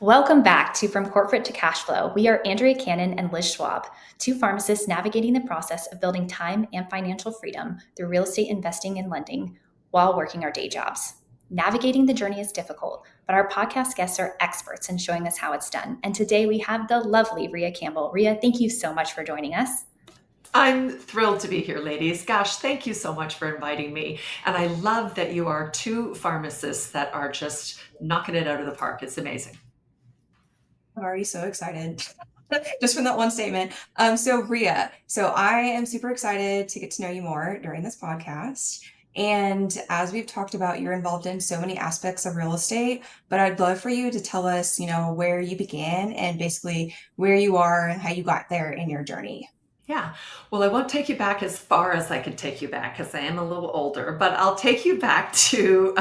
Welcome back to From Corporate to Cashflow. We are Andrea Cannon and Liz Schwab, two pharmacists navigating the process of building time and financial freedom through real estate investing and lending while working our day jobs. Navigating the journey is difficult, but our podcast guests are experts in showing us how it's done. And today we have the lovely Rhea Campbell. Rhea, thank you so much for joining us. I'm thrilled to be here, ladies. Gosh, thank you so much for inviting me. And I love that you are two pharmacists that are just knocking it out of the park. It's amazing. I'm already so excited just from that one statement. So Rhea, I am super excited to get to know you more during this podcast. And as we've talked about, you're involved in so many aspects of real estate, but I'd love for you to tell us, where you began and basically where you are and how you got there in your journey. Yeah. Well, I won't take you back as far as I can take you back because I am a little older, but I'll take you back to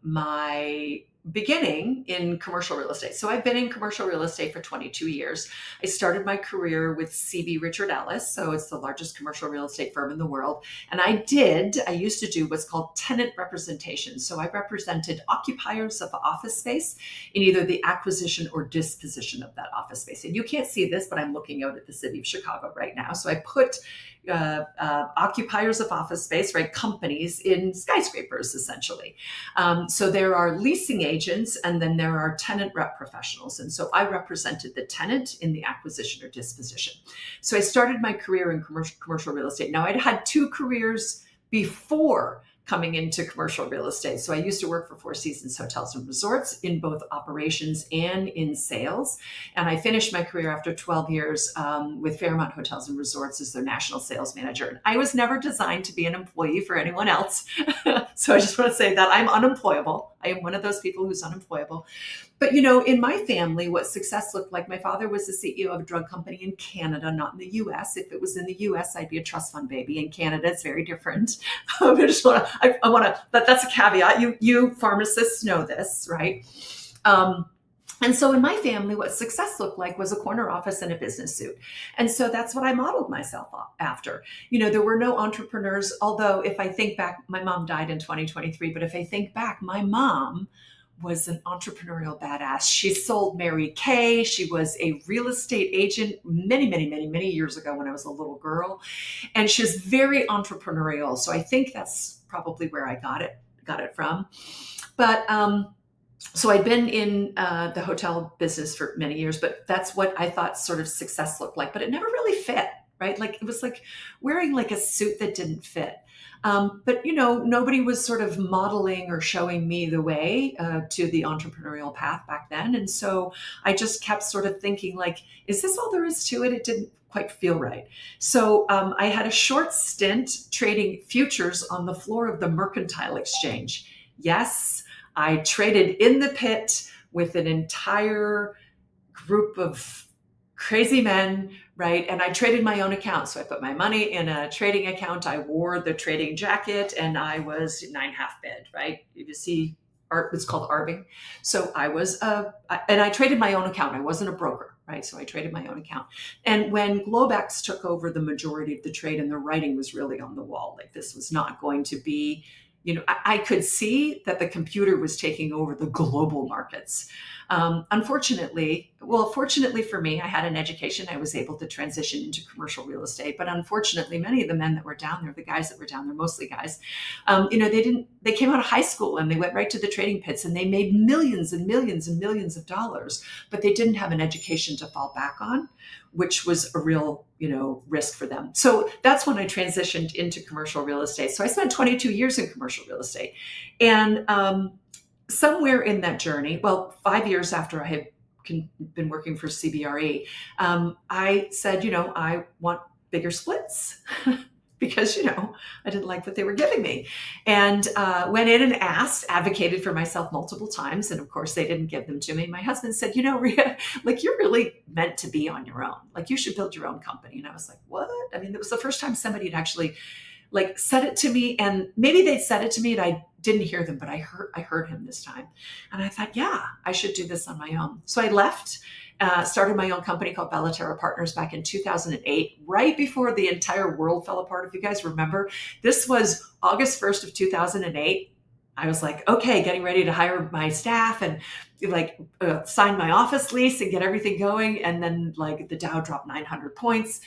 my beginning in commercial real estate. So I've been in commercial real estate for 22 years. I started my career with CB Richard Ellis. So it's the largest commercial real estate firm in the world. And I used to do what's called tenant representation. So I represented occupiers of office space in either the acquisition or disposition of that office space. And you can't see this, but I'm looking out at the city of Chicago right now. So I put occupiers of office space, right, companies in skyscrapers, essentially. So there are leasing agents and then there are tenant rep professionals. And so I represented the tenant in the acquisition or disposition. So I started my career in commercial real estate. Now I'd had two careers before coming into commercial real estate. So I used to work for Four Seasons Hotels and Resorts in both operations and in sales. And I finished my career after 12 years with Fairmont Hotels and Resorts as their national sales manager. And I was never designed to be an employee for anyone else. So I just want to say that I'm unemployable. I am one of those people who's unemployable. But, in my family, what success looked like, my father was the CEO of a drug company in Canada, not in the US. If it was in the US, I'd be a trust fund baby. In Canada, it's very different. That's a caveat. You pharmacists know this, right? And so in my family, what success looked like was a corner office and a business suit. And so that's what I modeled myself after. There were no entrepreneurs, although if I think back, my mom died in 2023, but if I think back, my mom was an entrepreneurial badass. She sold Mary Kay. She was a real estate agent many, many, many, many years ago when I was a little girl. And she was very entrepreneurial. So I think that's probably where I got it from. But so I'd been in the hotel business for many years, but that's what I thought sort of success looked like. But it never really fit, right? Like it was like wearing like a suit that didn't fit. But nobody was sort of modeling or showing me the way to the entrepreneurial path back then. And so I just kept sort of thinking like, is this all there is to it? It didn't quite feel right. So I had a short stint trading futures on the floor of the Mercantile Exchange. Yes, I traded in the pit with an entire group of crazy men, right? And I traded my own account. So I put my money in a trading account. I wore the trading jacket and I was 9.5 bid, right? You see, it's called arbing. So I was, and I traded my own account. I wasn't a broker, right? So I traded my own account. And when Globex took over the majority of the trade and the writing was really on the wall, like this was not going to be, I could see that the computer was taking over the global markets. Fortunately for me, I had an education. I was able to transition into commercial real estate. But unfortunately, many of the men that were down there, the guys that were down there, mostly guys, they came out of high school and they went right to the trading pits and they made millions and millions and millions of dollars, but they didn't have an education to fall back on, which was a real, risk for them. So that's when I transitioned into commercial real estate. So I spent 22 years in commercial real estate. And somewhere in that journey, 5 years after I had been working for CBRE, I said, I want bigger splits because, I didn't like what they were giving me. And went in and advocated for myself multiple times. And of course, they didn't give them to me. My husband said, Rhea, like you're really meant to be on your own. Like you should build your own company. And I was like, what? I mean, it was the first time somebody had actually like said it to me, and maybe they'd said it to me and I didn't hear them, but I heard him this time. And I thought, yeah, I should do this on my own. So I left, started my own company called Bellaterra Partners back in 2008, right before the entire world fell apart. If you guys remember, this was August 1st of 2008. I was like, okay, getting ready to hire my staff and like sign my office lease and get everything going. And then like the Dow dropped 900 points.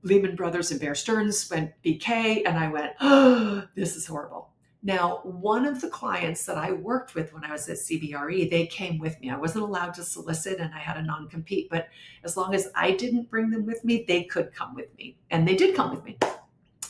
Lehman Brothers and Bear Stearns went BK, and I went, oh, this is horrible. Now, one of the clients that I worked with when I was at CBRE, they came with me. I wasn't allowed to solicit and I had a non-compete, but as long as I didn't bring them with me, they could come with me. And they did come with me.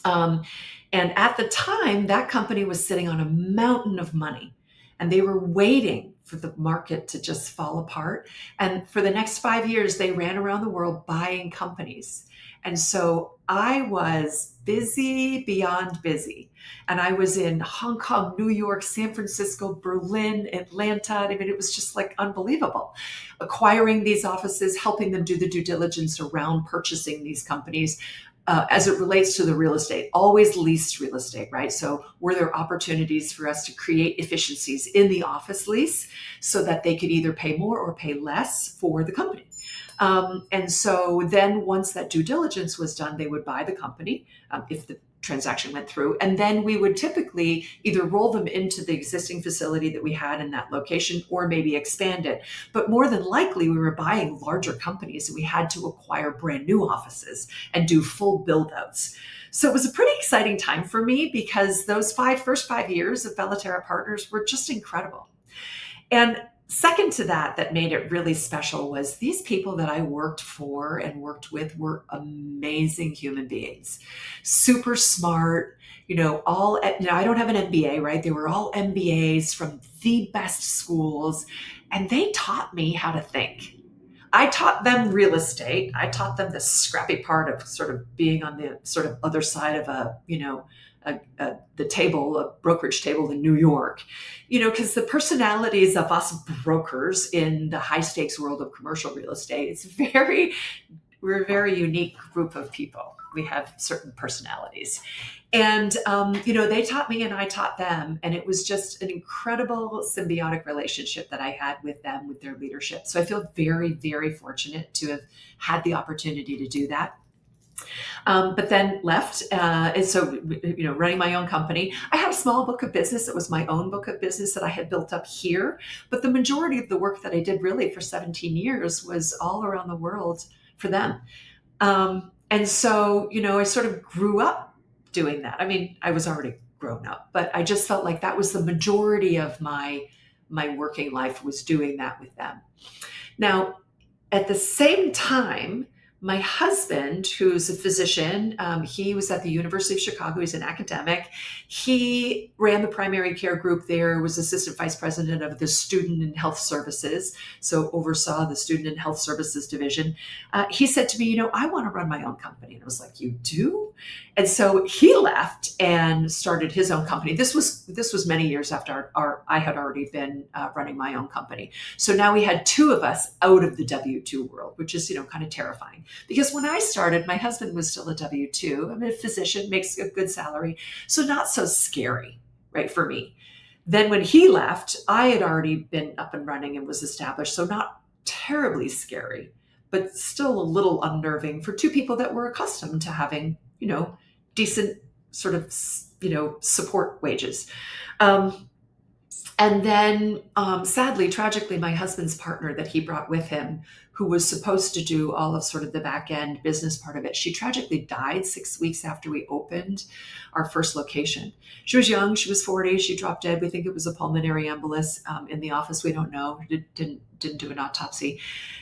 And at the time, that company was sitting on a mountain of money and they were waiting for the market to just fall apart. And for the next 5 years, they ran around the world buying companies. And so I was busy beyond busy. And I was in Hong Kong, New York, San Francisco, Berlin, Atlanta. I mean, it was just like unbelievable. Acquiring these offices, helping them do the due diligence around purchasing these companies. As it relates to the real estate, always leased real estate, right? So were there opportunities for us to create efficiencies in the office lease so that they could either pay more or pay less for the company? And so then once that due diligence was done, they would buy the company if the transaction went through. And then we would typically either roll them into the existing facility that we had in that location or maybe expand it. But more than likely, we were buying larger companies and we had to acquire brand new offices and do full build outs. So it was a pretty exciting time for me because those first 5 years of Bellaterra Partners were just incredible. And second to that made it really special was these people that I worked for and worked with were amazing human beings, super smart, I don't have an MBA, right? They were all MBAs from the best schools, and they taught me how to think. I taught them real estate. I taught them the scrappy part of sort of being on the sort of other side of the table, a brokerage table in New York, because the personalities of us brokers in the high stakes world of commercial real estate, we're a very unique group of people. We have certain personalities. And, they taught me and I taught them. And it was just an incredible symbiotic relationship that I had with them, with their leadership. So I feel very, very fortunate to have had the opportunity to do that. But then left. And so, running my own company, I had a small book of business. It was my own book of business that I had built up here. But the majority of the work that I did really for 17 years was all around the world for them. And so, I sort of grew up doing that. I mean, I was already grown up, but I just felt like that was the majority of my working life was doing that with them. Now, at the same time, my husband, who's a physician, he was at the University of Chicago. He's an academic. He ran the primary care group there, was assistant vice president of the Student and Health Services, so oversaw the Student and Health Services division. He said to me, I want to run my own company. And I was like, you do? And so he left and started his own company. This was many years after I had already been running my own company. So now we had two of us out of the W-2 world, which is, kind of terrifying. Because when I started, my husband was still a W-2. I'm a physician, makes a good salary. So not so scary, right, for me. Then when he left, I had already been up and running and was established. So not terribly scary, but still a little unnerving for two people that were accustomed to having, decent sort of, support wages. And then, sadly, tragically, my husband's partner that he brought with him, who was supposed to do all of sort of the back end business part of it, she tragically died 6 weeks after we opened our first location. She was young, she was 40, she dropped dead. We think it was a pulmonary embolus in the office. We don't know, didn't do an autopsy.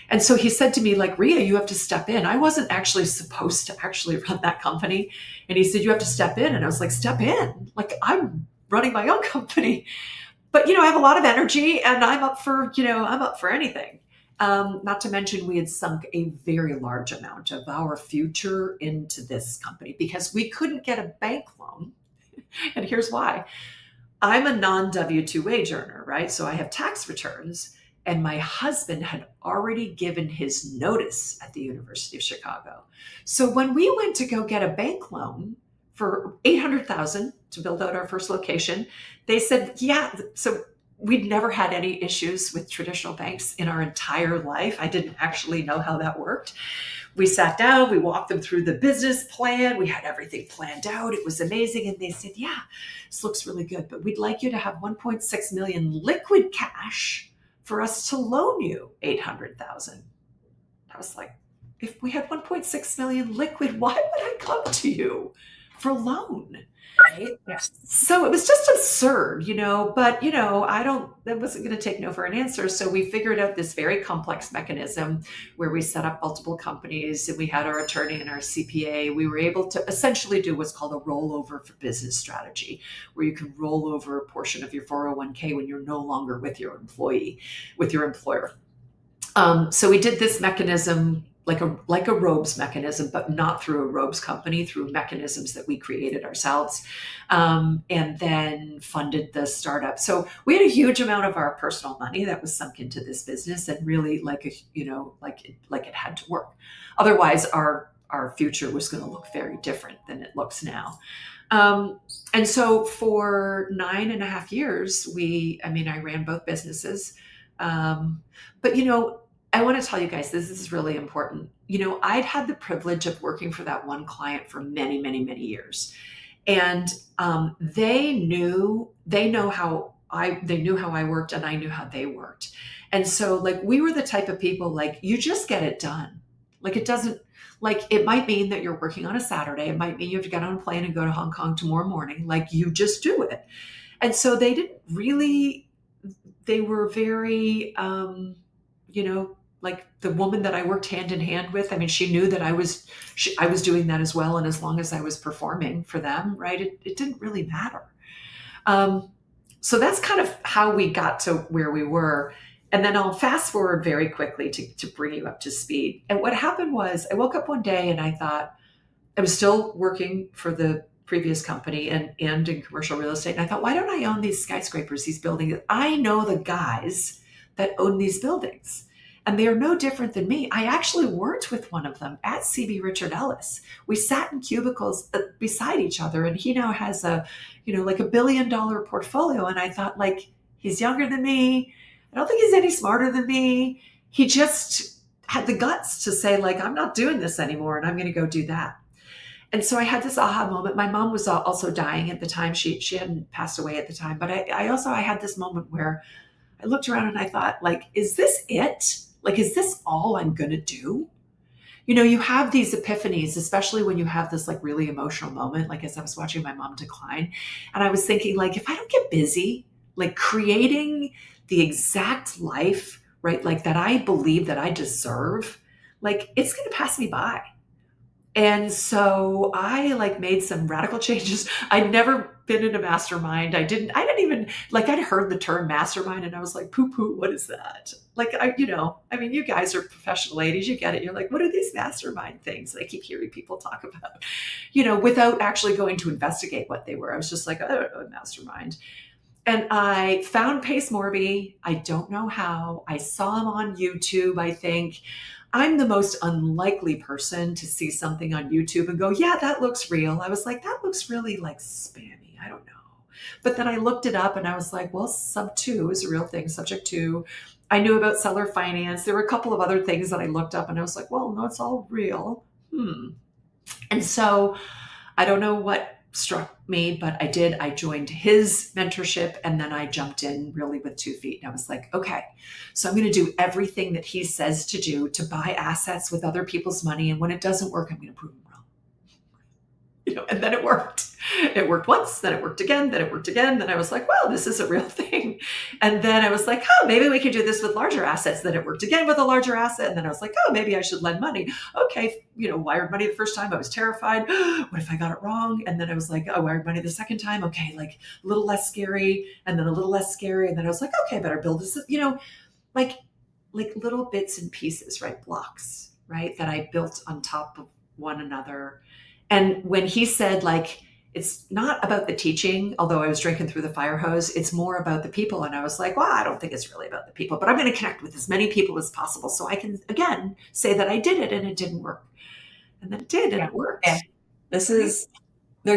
And so he said to me, like, Rhea, you have to step in. I wasn't actually supposed to actually run that company. And he said, you have to step in. And I was like, step in? Like, I'm running my own company. But, I have a lot of energy and I'm up for anything. Not to mention we had sunk a very large amount of our future into this company because we couldn't get a bank loan. And here's why. I'm a non-W-2 wage earner, right? So I have tax returns, and my husband had already given his notice at the University of Chicago. So when we went to go get a bank loan for $800,000 to build out our first location, they said, yeah. So we'd never had any issues with traditional banks in our entire life. I didn't actually know how that worked. we sat down, we walked them through the business plan. We had everything planned out. It was amazing. And they said, yeah, this looks really good, but we'd like you to have 1.6 million liquid cash for us to loan you 800,000. I was like, if we had 1.6 million liquid, why would I come to you for a loan? Right? Yes. So it was just absurd, but that wasn't going to take no for an answer. So we figured out this very complex mechanism where we set up multiple companies, and we had our attorney and our CPA. We were able to essentially do what's called a rollover for business strategy, where you can roll over a portion of your 401k when you're no longer with your employer. So we did this mechanism like a robes mechanism, but not through a robes company, through mechanisms that we created ourselves, and then funded the startup. So we had a huge amount of our personal money that was sunk into this business, and really like it had to work. Otherwise, our future was going to look very different than it looks now. And so for 9.5 years, I ran both businesses. But I want to tell you guys, this is really important. I'd had the privilege of working for that one client for many, many, many years. And they knew how I worked, and I knew how they worked. And so we were the type of people, you just get it done. It might mean that you're working on a Saturday. It might mean you have to get on a plane and go to Hong Kong tomorrow morning. You just do it. And so they were very, the woman that I worked hand in hand with, she knew that I was doing that as well. And as long as I was performing for them, right, it didn't really matter. So that's kind of how we got to where we were. And then I'll fast forward very quickly to bring you up to speed. And what happened was I woke up one day and I thought, I was still working for the previous company and in commercial real estate. And I thought, why don't I own these skyscrapers, these buildings? I know the guys that own these buildings, and they are no different than me. I actually worked with one of them at CB Richard Ellis. We sat in cubicles beside each other, and he now has a $1 billion portfolio. And I thought, he's younger than me. I don't think he's any smarter than me. He just had the guts to say, I'm not doing this anymore, and I'm going to go do that. And so I had this aha moment. My mom was also dying at the time. She hadn't passed away at the time, but I had this moment where I looked around and I thought, is this it? Is this all I'm going to do? You have these epiphanies, especially when you have this really emotional moment, as I was watching my mom decline. And I was thinking, if I don't get busy, creating the exact life, right, that I believe that I deserve, it's going to pass me by. And so I made some radical changes. I'd never been in a mastermind. I didn't even I'd heard the term mastermind and I was like, poo, what is that? You guys are professional ladies, you get it. You're like, what are these mastermind things that I keep hearing people talk about, without actually going to investigate what they were. I was just like, I don't know, a mastermind. And I found Pace Morby. I don't know how. I saw him on YouTube, I think. I'm the most unlikely person to see something on YouTube and go, yeah, that looks real. I was like, that looks really spammy. I don't know. But then I looked it up and I was like, well, sub 2 is a real thing. Subject 2. I knew about seller finance. There were a couple of other things that I looked up and I was like, well, no, it's all real. And so I don't know what struck me, but I did. I joined his mentorship and then I jumped in really with 2 feet. And I was like, okay, so I'm going to do everything that he says to do to buy assets with other people's money. And when it doesn't work, I'm going to prove him wrong. And then it worked. It worked once, then it worked again, then it worked again. Then I was like, well, this is a real thing. And then I was like, oh, maybe we could do this with larger assets. Then it worked again with a larger asset. And then I was like, oh, maybe I should lend money. Okay. Wired money the first time. I was terrified. What if I got it wrong? And then I was like, oh, wired money the second time. Okay. A little less scary. And then a little less scary. And then I was like, okay, better build this, little bits and pieces, right? Blocks, right? That I built on top of one another. And when he said, it's not about the teaching, although I was drinking through the fire hose, it's more about the people. And I was like, well, I don't think it's really about the people, but I'm going to connect with as many people as possible so I can, again, say that I did it and it didn't work. And then it did, and it worked. Yeah. There's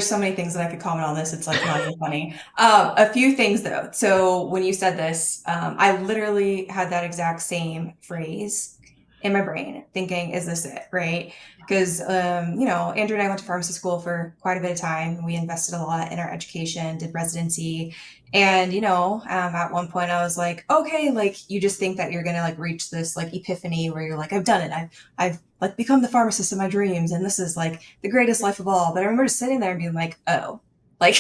so many things that I could comment on this. It's not even funny. A few things though. So when you said this, I literally had that exact same phrase in my brain thinking, is this it? Right. Because, Andrew and I went to pharmacy school for quite a bit of time. We invested a lot in our education, did residency. And, at one point I was like, okay, like you just think that you're going to like reach this like epiphany where you're like, I've done it. I've like become the pharmacist of my dreams. And this is like the greatest life of all. But I remember just sitting there and being like, oh, like,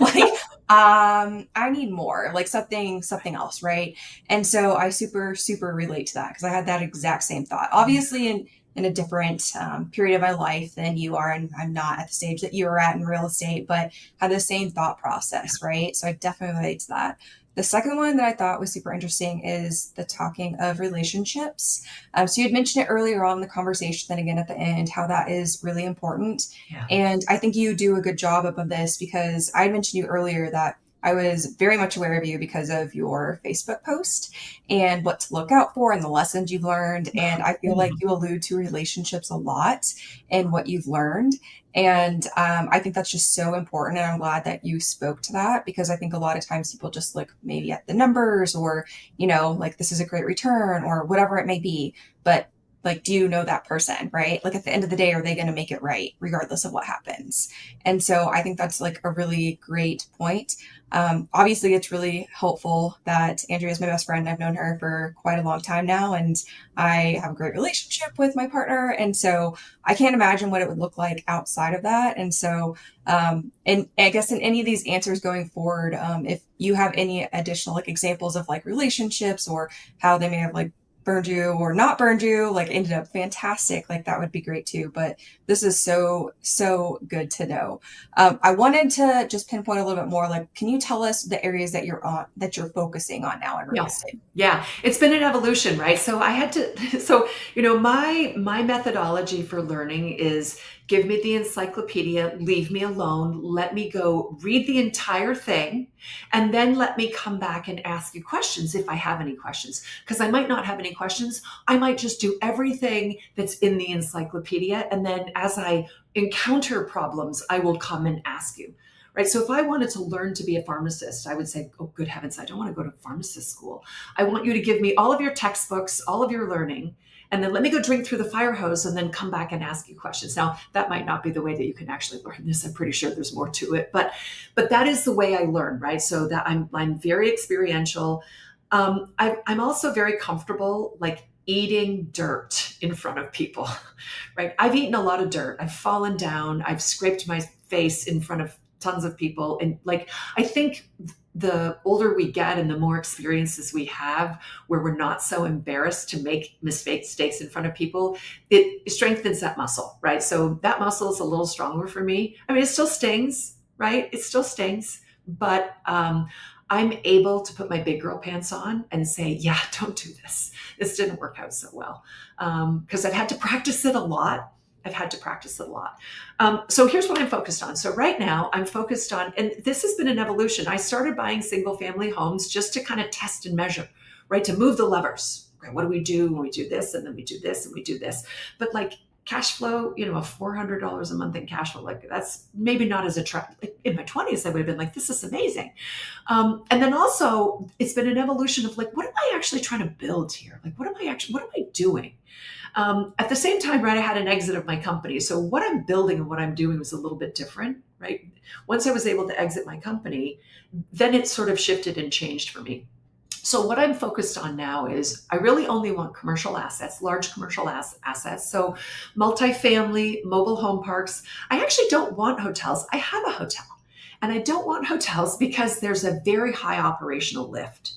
like, I need more, like something else. Right. And so I super, super relate to that because I had that exact same thought. Obviously, in a different period of my life than you are, and I'm not at the stage that you were at in real estate, but had the same thought process, right? So I definitely relate to that. The second one that I thought was super interesting is the talking of relationships. So you had mentioned it earlier on in the conversation, then again at the end, how that is really important. Yeah. And I think you do a good job of this because I mentioned you earlier that I was very much aware of you because of your Facebook post and what to look out for and the lessons you've learned. And I feel like you allude to relationships a lot and what you've learned. And I think that's just so important. And I'm glad that you spoke to that because I think a lot of times people just look maybe at the numbers or, like this is a great return or whatever it may be. But like, do you know that person, right? Like at the end of the day, are they going to make it right, regardless of what happens? And so I think that's like a really great point. Obviously, it's really helpful that Andrea is my best friend. I've known her for quite a long time now, and I have a great relationship with my partner. And so I can't imagine what it would look like outside of that. And so, and I guess in any of these answers going forward, if you have any additional like examples of like relationships or how they may have like burned you or not burned you, like ended up fantastic, like that would be great too. But this is so, so good to know. I wanted to just pinpoint a little bit more, like, can you tell us the areas that you're focusing on now in real Yeah. estate? Yeah. It's been an evolution, right? So I had to, so, my methodology for learning is give me the encyclopedia, leave me alone, let me go read the entire thing, and then let me come back and ask you questions if I have any questions. Because I might not have any questions. I might just do everything that's in the encyclopedia. And then as I encounter problems, I will come and ask you. Right. So if I wanted to learn to be a pharmacist, I would say, oh, good heavens, I don't want to go to pharmacist school. I want you to give me all of your textbooks, all of your learning, and then let me go drink through the fire hose and then come back and ask you questions. Now, that might not be the way that you can actually learn this. I'm pretty sure there's more to it, but that is the way I learn, right? So that I'm very experiential. I'm also very comfortable, like eating dirt in front of people, right? I've eaten a lot of dirt. I've fallen down. I've scraped my face in front of tons of people. And like, I think the older we get and the more experiences we have where we're not so embarrassed to make mistakes in front of people, it strengthens that muscle, right? So that muscle is a little stronger for me. I mean, it still stings, right? It still stings, but I'm able to put my big girl pants on and say, yeah, don't do this. This didn't work out so well. Because I've had to practice it a lot. So here's what I'm focused on. So right now I'm focused on, and this has been an evolution. I started buying single family homes just to kind of test and measure, right? To move the levers. Okay, what do we do when we do this? And then we do this and we do this. But like cash flow, a $400 a month in cash flow, like that's maybe not as attractive. Like in my 20s, I would have been like, this is amazing. And then also it's been an evolution of like, what am I actually trying to build here? Like, what am I doing? At the same time, right, I had an exit of my company. So what I'm building and what I'm doing was a little bit different, right? Once I was able to exit my company, then it sort of shifted and changed for me. So what I'm focused on now is I really only want commercial assets, large commercial assets. So multifamily, mobile home parks. I actually don't want hotels. I have a hotel. And I don't want hotels because there's a very high operational lift.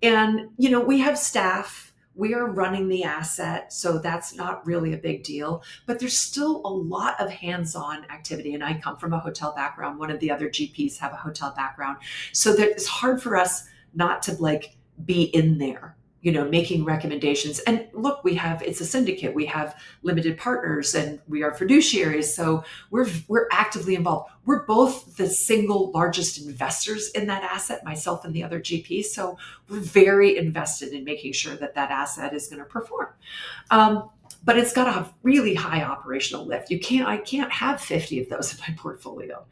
And, we have staff. We are running the asset, so that's not really a big deal. But there's still a lot of hands-on activity. And I come from a hotel background. One of the other GPs have a hotel background. So that it's hard for us not to like be in there, making recommendations. And look, it's a syndicate. We have limited partners and we are fiduciaries. So we're actively involved. We're both the single largest investors in that asset, myself and the other GPs. So we're very invested in making sure that asset is going to perform. But it's got a really high operational lift. I can't have 50 of those in my portfolio.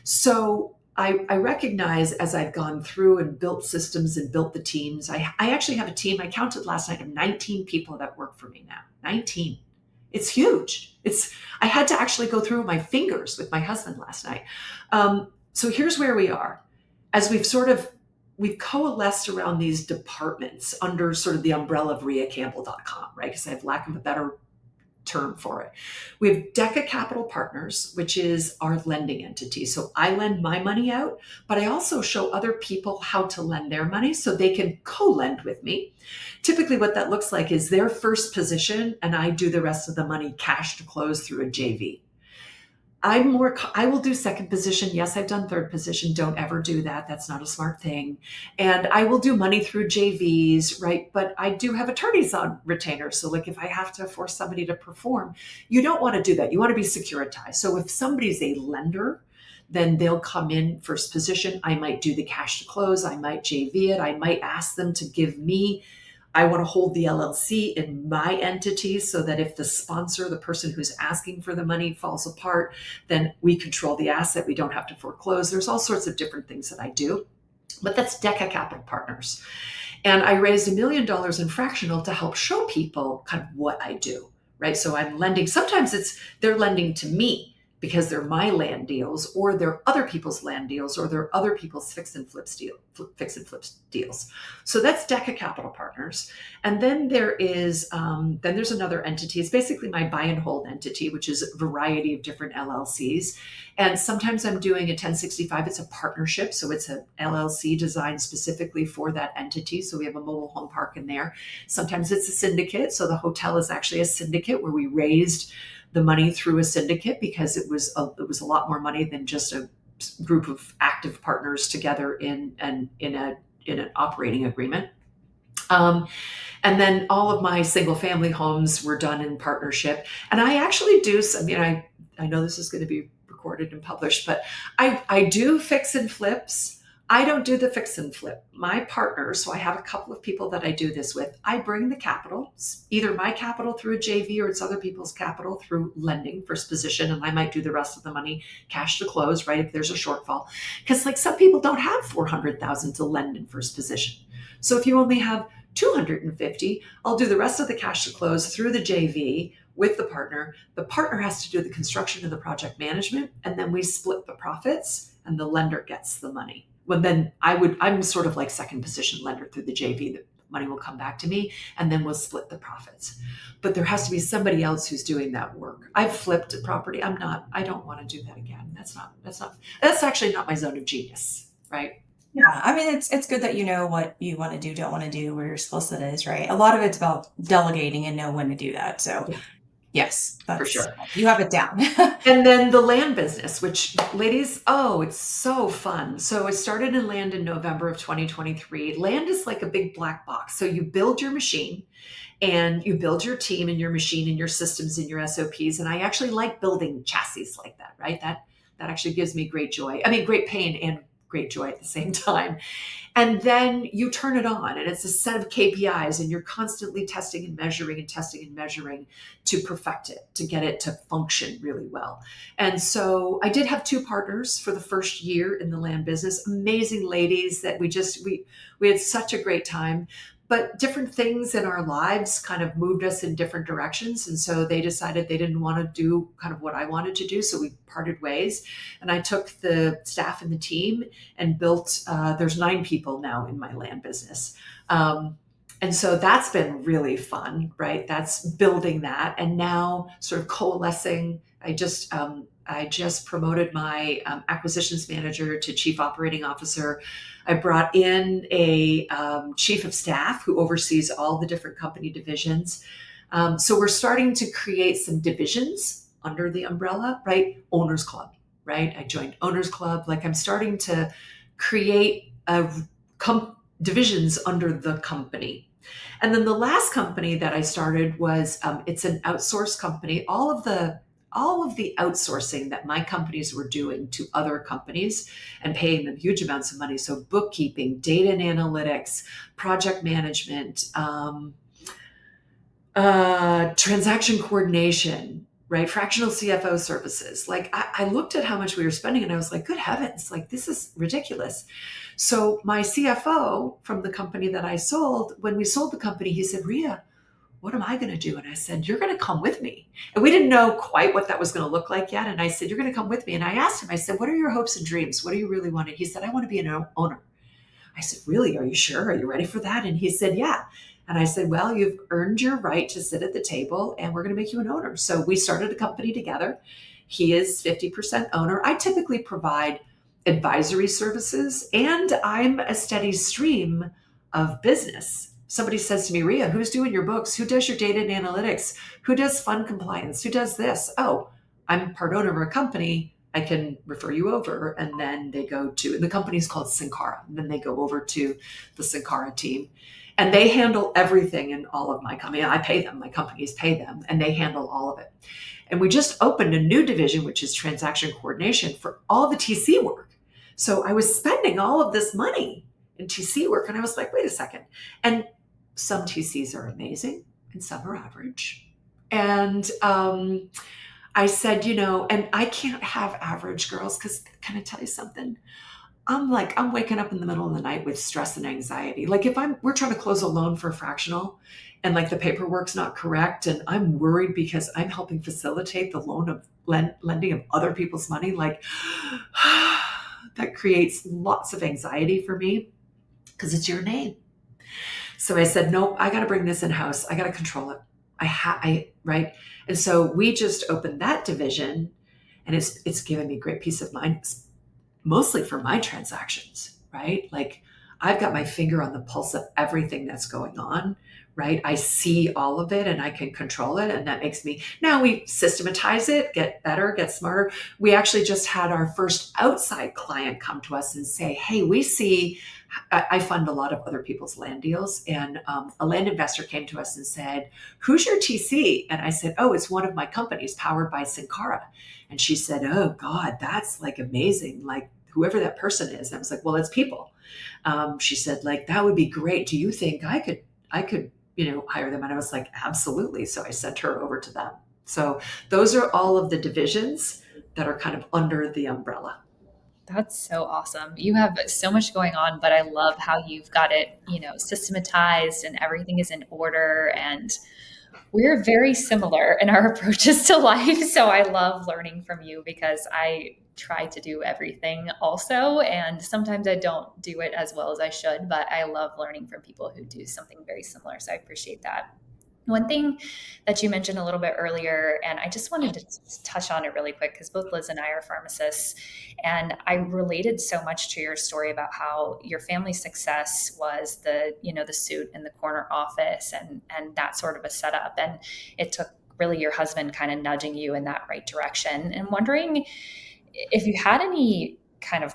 So I recognize as I've gone through and built systems and built the teams, I actually have a team. I counted last night of 19 people that work for me now. 19. It's huge. I had to actually go through my fingers with my husband last night. So here's where we are. As we've coalesced around these departments under sort of the umbrella of rheacampbell.com, right? Because I have lack of a better term for it. We have Deca Capital Partners, which is our lending entity. So I lend my money out, but I also show other people how to lend their money so they can co-lend with me. Typically what that looks like is their first position and I do the rest of the money cash to close through a JV. I will do second position. Yes, I've done third position. Don't ever do that. That's not a smart thing. And I will do money through JVs, right? But I do have attorneys on retainer. So like if I have to force somebody to perform, you don't want to do that. You want to be securitized. So if somebody's a lender, then they'll come in first position. I might do the cash to close. I might JV it. I might ask them to give me, I want to hold the LLC in my entity so that if the sponsor, the person who's asking for the money falls apart, then we control the asset. We don't have to foreclose. There's all sorts of different things that I do, but that's Deca Capital Partners. And I raised $1 million in fractional to help show people kind of what I do, right? So I'm lending. Sometimes they're lending to me because they're my land deals or they're other people's land deals or they're other people's fix and flip deals. So that's Deca Capital Partners. And then there's another entity. It's basically my buy and hold entity, which is a variety of different LLCs. And sometimes I'm doing a 1065. It's a partnership. So it's an LLC designed specifically for that entity. So we have a mobile home park in there. Sometimes it's a syndicate. So the hotel is actually a syndicate where we raised the money through a syndicate because it was a lot more money than just a group of active partners together in an operating agreement. And then all of my single family homes were done in partnership. And I actually do, I know this is going to be recorded and published, but I do fix and flips. I don't do the fix and flip. My partners, so I have a couple of people that I do this with, I bring the capital, either my capital through a JV or it's other people's capital through lending first position, and I might do the rest of the money cash to close, right, if there's a shortfall. Because like some people don't have $400,000 to lend in first position. So if you only have $250, I'll do the rest of the cash to close through the JV with the partner. The partner has to do the construction and the project management, and then we split the profits and the lender gets the money. Well, then I'm sort of like second position lender through the JV. The money will come back to me and then we'll split the profits. But there has to be somebody else who's doing that work. I've flipped a property. I don't want to do that again. That's actually not my zone of genius, right? Yeah, I mean, it's good that you know what you want to do, don't want to do, where your skill set is, right? A lot of it's about delegating and know when to do that. So Yeah. yes, For sure. You have it down. And then the land business, which ladies, it's so fun. So it started in land in November of 2023. Land is like a big black box. So you build your machine and you build your team and your machine and your systems and your SOPs. And I actually like building chassis like that, right? That actually gives me great joy. I mean, great pain and great joy at the same time. And then you turn it on and it's a set of KPIs and you're constantly testing and measuring to perfect it, to get it to function really well. And so I did have 2 partners for the first year in the land business, amazing ladies that we had such a great time. But different things in our lives kind of moved us in different directions. And so they decided they didn't want to do kind of what I wanted to do. So we parted ways. And I took the staff and the team and built, there's 9 people now in my land business. And so that's been really fun, right? That's building that. And now sort of coalescing. I just promoted my acquisitions manager to chief operating officer. I brought in a chief of staff who oversees all the different company divisions. So we're starting to create some divisions under the umbrella, right? Owners Club, right? I joined Owners Club. Like I'm starting to create divisions under the company. And then the last company that I started was, it's an outsourced company. All of the outsourcing that my companies were doing to other companies and paying them huge amounts of money. So bookkeeping, data and analytics, project management, transaction coordination, right? Fractional CFO services. Like I looked at how much we were spending and I was like, good heavens, like this is ridiculous. So my CFO from the company that I sold, when we sold the company, he said, Rhea, what am I going to do? And I said, you're going to come with me. And we didn't know quite what that was going to look like yet. And I said, you're going to come with me. And I asked him, I said, what are your hopes and dreams? What do you really want? And he said, I want to be an owner. I said, really? Are you sure? Are you ready for that? And he said, yeah. And I said, well, you've earned your right to sit at the table and we're going to make you an owner. So we started a company together. He is 50% owner. I typically provide advisory services and I'm a steady stream of business. Somebody says to me, Rhea, who's doing your books? Who does your data and analytics? Who does fund compliance? Who does this? Oh, I'm part owner of a company. I can refer you over. And then they go to, the company's called Syncara. And then they go over to the Syncara team. And they handle everything in all of my company. I pay them, my companies pay them, and they handle all of it. And we just opened a new division, which is transaction coordination for all the TC work. So I was spending all of this money in TC work. And I was like, wait a second. And some TCs are amazing and some are average. And I said, and I can't have average girls because can I tell you something? I'm waking up in the middle of the night with stress and anxiety. Like if we're trying to close a loan for a fractional and like the paperwork's not correct and I'm worried because I'm helping facilitate the loan of lending of other people's money, like that creates lots of anxiety for me because it's your name. So I said, nope, I got to bring this in-house. I got to control it. Right. And so we just opened that division and it's given me great peace of mind, mostly for my transactions, right? Like I've got my finger on the pulse of everything that's going on, right? I see all of it and I can control it. And that makes me, now we systematize it, get better, get smarter. We actually just had our first outside client come to us and say, hey, we see, I fund a lot of other people's land deals. And a land investor came to us and said, who's your TC? And I said, oh, it's one of my companies powered by Syncara. And she said, oh God, that's like amazing. Like whoever that person is. And I was like, well, it's people. She said like, that would be great. Do you think I could, hire them? And I was like, absolutely. So I sent her over to them. So those are all of the divisions that are kind of under the umbrella. That's so awesome. You have so much going on, but I love how you've got it, systematized and everything is in order. And we're very similar in our approaches to life. So I love learning from you because I try to do everything also. And sometimes I don't do it as well as I should, but I love learning from people who do something very similar. So I appreciate that. One thing that you mentioned a little bit earlier, and I just wanted to touch on it really quick because both Liz and I are pharmacists, and I related so much to your story about how your family's success was the suit in the corner office and that sort of a setup, and it took really your husband kind of nudging you in that right direction. And wondering if you had any kind of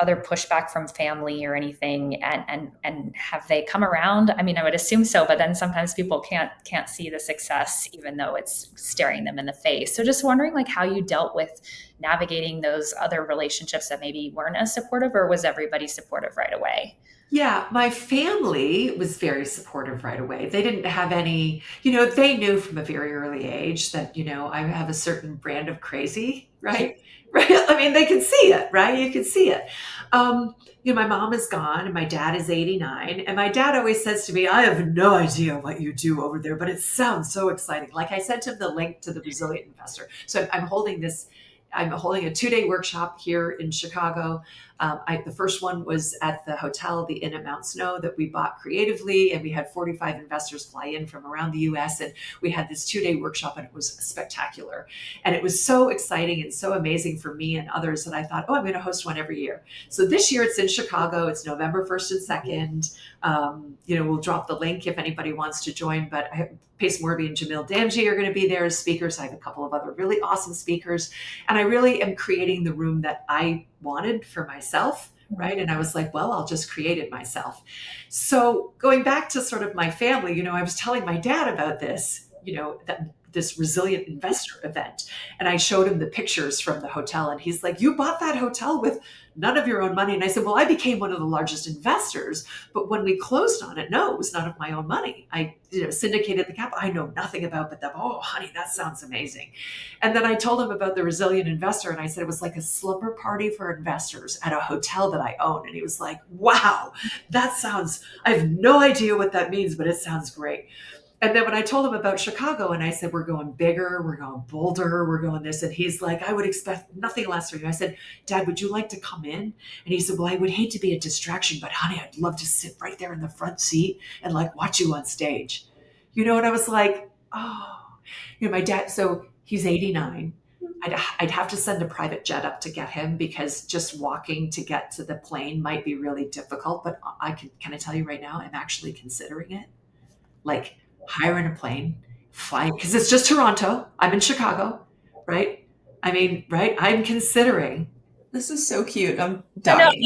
other pushback from family or anything, and have they come around? I mean, I would assume so, but then sometimes people can't see the success even though it's staring them in the face. So just wondering like how you dealt with navigating those other relationships that maybe weren't as supportive, or was everybody supportive right away? Yeah, my family was very supportive right away. They didn't have any, they knew from a very early age that, I have a certain brand of crazy, right? Right. I mean, they can see it, right? You can see it. My mom is gone and my dad is 89. And my dad always says to me, I have no idea what you do over there, but it sounds so exciting. Like I sent him the link to the Resilient Investor. So I'm holding a 2-day workshop here in Chicago. The first one was at the hotel, the Inn at Mount Snow, that we bought creatively. And we had 45 investors fly in from around the US. And we had this 2-day workshop and it was spectacular. And it was so exciting and so amazing for me and others that I thought, I'm going to host one every year. So this year it's in Chicago. It's November 1st and 2nd. We'll drop the link if anybody wants to join, but Pace Morby and Jamil Damji are going to be there as speakers. I have a couple of other really awesome speakers. And I really am creating the room that I wanted for myself, right? And I was like, well, I'll just create it myself. So going back to sort of my family, I was telling my dad about this, that this resilient investor event. And I showed him the pictures from the hotel, and he's like, you bought that hotel with none of your own money. And I said, well, I became one of the largest investors, but when we closed on it, no, it was none of my own money. I syndicated the capital. I know nothing about, but oh, honey, that sounds amazing. And then I told him about the resilient investor, and I said it was like a slumber party for investors at a hotel that I own. And he was like, wow, that sounds, I have no idea what that means, but it sounds great. And then when I told him about Chicago and I said, we're going bigger, we're going bolder, we're going this, and he's like, I would expect nothing less from you. I said, Dad, would you like to come in? And he said, well, I would hate to be a distraction, but honey, I'd love to sit right there in the front seat and like watch you on stage. And I was like, oh, my dad, so he's 89. I'd have to send a private jet up to get him because just walking to get to the plane might be really difficult. But can I tell you right now, I'm actually considering it. Like, hiring a plane, flying, because it's just Toronto. I'm in Chicago, right? I mean, right? I'm considering. This is so cute. I'm dying.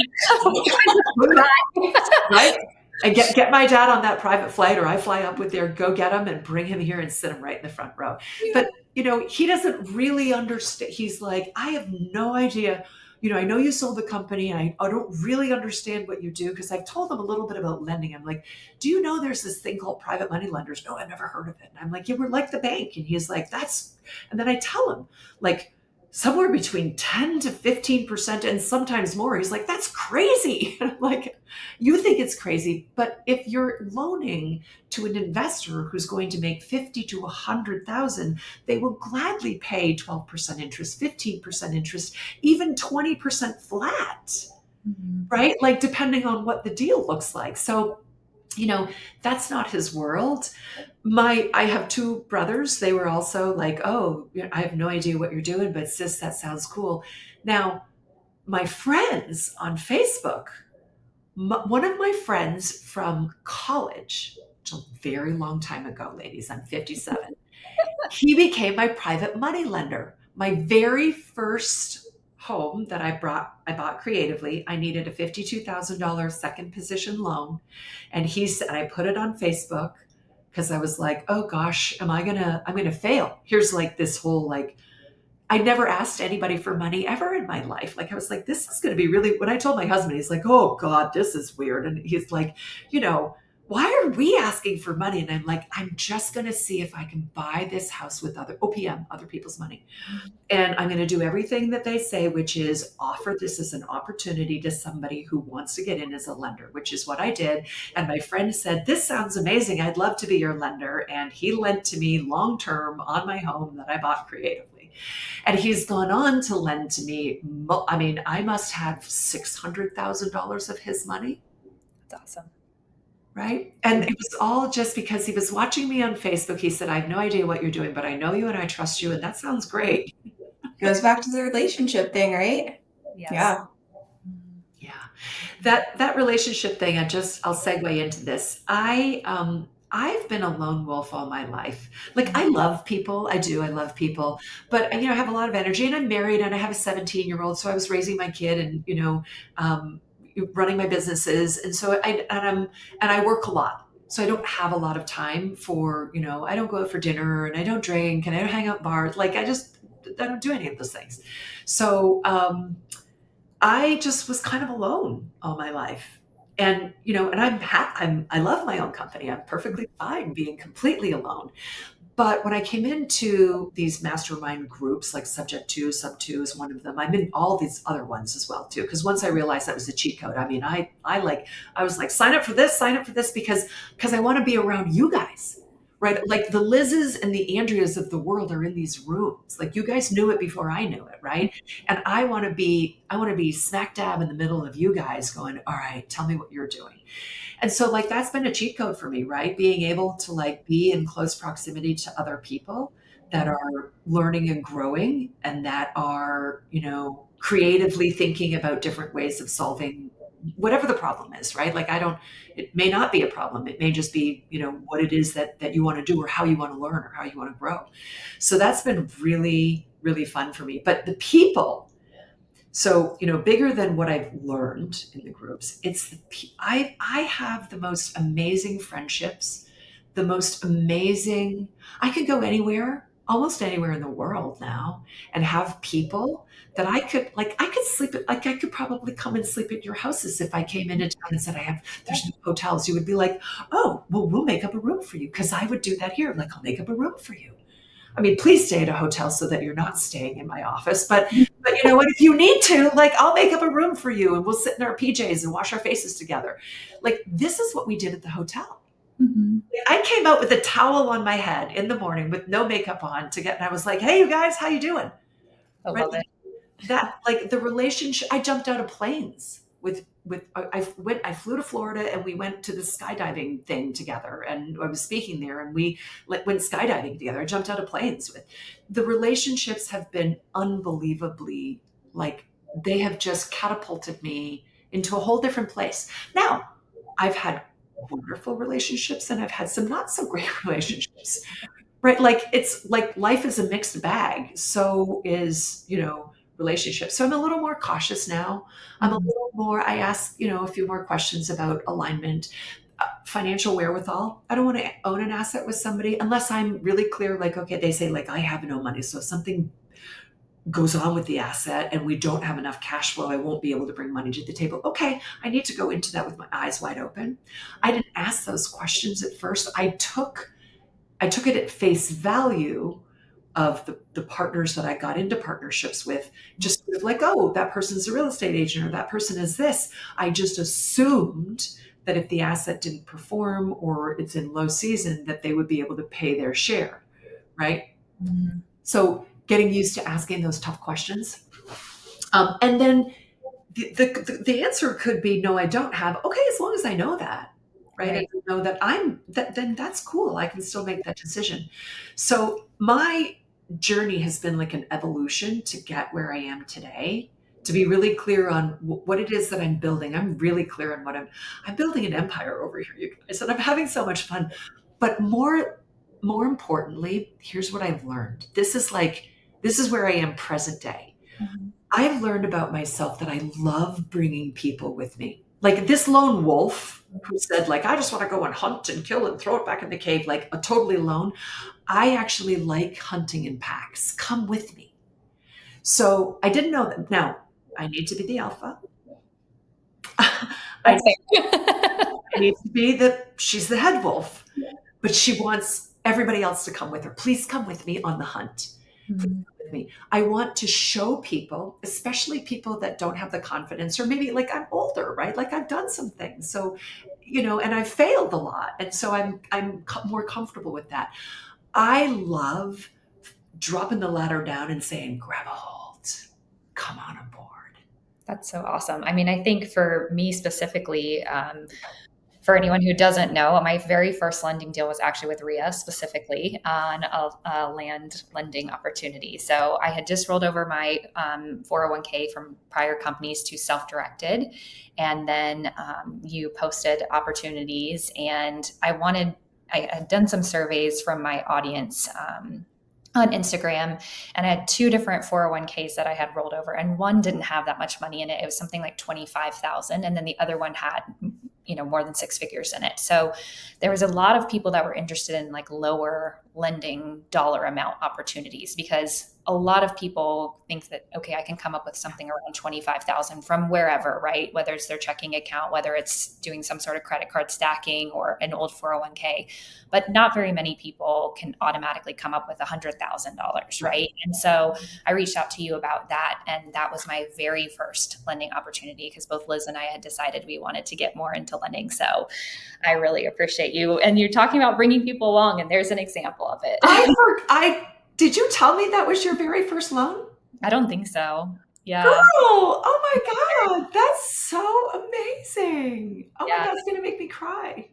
Right? And get my dad on that private flight, or I fly up with there, go get him and bring him here and sit him right in the front row. Yeah. But, he doesn't really understand. He's like, I have no idea. I know you sold the company and I don't really understand what you do, because I've told them a little bit about lending. I'm like, do you know there's this thing called private money lenders? No, I've never heard of it. And I'm like, yeah, we're like the bank. And he's like, and then I tell him like somewhere between 10 to 15% and sometimes more. He's like, that's crazy. And I'm like, you think it's crazy, but if you're loaning to an investor who's going to make 50 to 100,000, they will gladly pay 12% interest, 15% interest, even 20% flat, right? Like depending on what the deal looks like. So, that's not his world. I have two brothers. They were also like, oh, I have no idea what you're doing, but sis, that sounds cool. Now, my friends on Facebook, one of my friends from college, which a very long time ago, ladies, I'm 57, he became my private money lender. My very first home that I bought creatively, I needed a $52,000 second position loan. And I put it on Facebook because I was like, oh gosh, I'm going to fail. Here's like this whole, like, I never asked anybody for money ever in my life. Like, I was like, this is going to be really, when I told my husband, he's like, oh God, this is weird. And he's like, why are we asking for money? And I'm like, I'm just going to see if I can buy this house with other people's money. And I'm going to do everything that they say, which is offer this as an opportunity to somebody who wants to get in as a lender, which is what I did. And my friend said, this sounds amazing. I'd love to be your lender. And he lent to me long-term on my home that I bought creatively. And he's gone on to lend to me. I mean, I must have $600,000 of his money. That's awesome. Right. And it was all just because he was watching me on Facebook. He said, I have no idea what you're doing, but I know you and I trust you. And that sounds great. Goes back to the relationship thing, right? Yes. Yeah. Yeah. That relationship thing, I'll segue into this. I've been a lone wolf all my life. Like, I love people. I do. I love people. But, I have a lot of energy, and I'm married and I have a 17-year-old. So I was raising my kid and, running my businesses. And so I work a lot. So I don't have a lot of time for, I don't go out for dinner and I don't drink and I don't hang out in bars. Like, I don't do any of those things. So, I just was kind of alone all my life. And, and I love my own company. I'm perfectly fine being completely alone. But when I came into these mastermind groups, like Subject 2, Sub 2 is one of them. I'm in all these other ones as well too. Because once I realized that was a cheat code, I mean, I was like, sign up for this because I want to be around you guys, right? Like the Liz's and the Andreas of the world are in these rooms. Like, you guys knew it before I knew it, right? And I want to be smack dab in the middle of you guys going, all right, tell me what you're doing. And so, like, that's been a cheat code for me, right? Being able to like be in close proximity to other people that are learning and growing and that are, creatively thinking about different ways of solving whatever the problem is, right? Like, it may not be a problem. It may just be, what it is that you want to do or how you want to learn or how you want to grow. So that's been really, really fun for me. But the people, so, bigger than what I've learned in the groups, I have the most amazing friendships, I could go anywhere almost anywhere in the world now and have people that I could sleep at, like I could probably come and sleep at your houses if I came into town and said there's no hotels. You would be like, oh, well, we'll make up a room for you. Cause I would do that here. Like, I'll make up a room for you. I mean, please stay at a hotel so that you're not staying in my office. But you know what? If you need to, like, I'll make up a room for you and we'll sit in our PJs and wash our faces together. Like, this is what we did at the hotel. Mhm. I came out with a towel on my head in the morning with no makeup on and I was like, hey, you guys, how you doing? I Right? love it. That, like, the relationship, I jumped out of planes I flew to Florida and we went to the skydiving thing together and I was speaking there and we went skydiving together. I jumped out of planes with the relationships have been unbelievably, like, they have just catapulted me into a whole different place. Now, I've had wonderful relationships and I've had some not so great relationships, right? Like, it's like life is a mixed bag. So is, relationships. So I'm a little more cautious now. I'm a Mhm. little more, I ask, a few more questions about alignment, financial wherewithal. I don't want to own an asset with somebody unless I'm really clear, like, okay, they say, like, I have no money. So if something goes on with the asset and we don't have enough cash flow, I won't be able to bring money to the table. Okay, I need to go into that with my eyes wide open. I didn't ask those questions at first. I took it at face value of the partners that I got into partnerships with, just sort of like, oh, that person's a real estate agent or that person is this. I just assumed that if the asset didn't perform or it's in low season, that they would be able to pay their share, right? Mhm. So getting used to asking those tough questions. And then the answer could be, no, I don't have. Okay, as long as I know that, right? And Right. I know that then that's cool. I can still make that decision. So my journey has been like an evolution to get where I am today. To be really clear on what it is that I'm building. I'm really clear on what I'm building an empire over here, you guys, and I'm having so much fun. But more importantly, here's what I've learned. This is where I am present day. Mhm. I've learned about myself that I love bringing people with me. Like this lone wolf who said, like, I just want to go and hunt and kill and throw it back in the cave, like a totally alone. I actually like hunting in packs. Come with me. So I didn't know that. Now I need to be the alpha. I, That's fair. I need to be she's the head wolf, but she wants everybody else to come with her. Please come with me on the hunt. Please Mhm. come with me. I want to show people, especially people that don't have the confidence, or maybe like I'm older, right? Like I've done some things. So, and I've failed a lot. And so I'm more comfortable with that. I love dropping the ladder down and saying, grab a hold, come on aboard. That's so awesome. I mean, I think for me specifically, for anyone who doesn't know, my very first lending deal was actually with Rhea specifically on a land lending opportunity. So I had just rolled over my 401k from prior companies to self-directed. And then you posted opportunities and I had done some surveys from my audience on Instagram, and I had two different 401ks that I had rolled over, and one didn't have that much money in it. It was something like 25,000, and then the other one had more than six figures in it. So there was a lot of people that were interested in like lower lending dollar amount opportunities, because a lot of people think that, okay, I can come up with something around 25,000 from wherever, right? Whether it's their checking account, whether it's doing some sort of credit card stacking or an old 401k. But not very many people can automatically come up with $100,000, Right. right? And so I reached out to you about that. And that was my very first lending opportunity, because both Liz and I had decided we wanted to get more into lending. So I really appreciate you. And you're talking about bringing people along, and there's an example of it. Did you tell me that was your very first loan? I don't think so. Girl, Yeah. oh my God, that's so amazing. Oh my Yeah. God, it's gonna make me cry.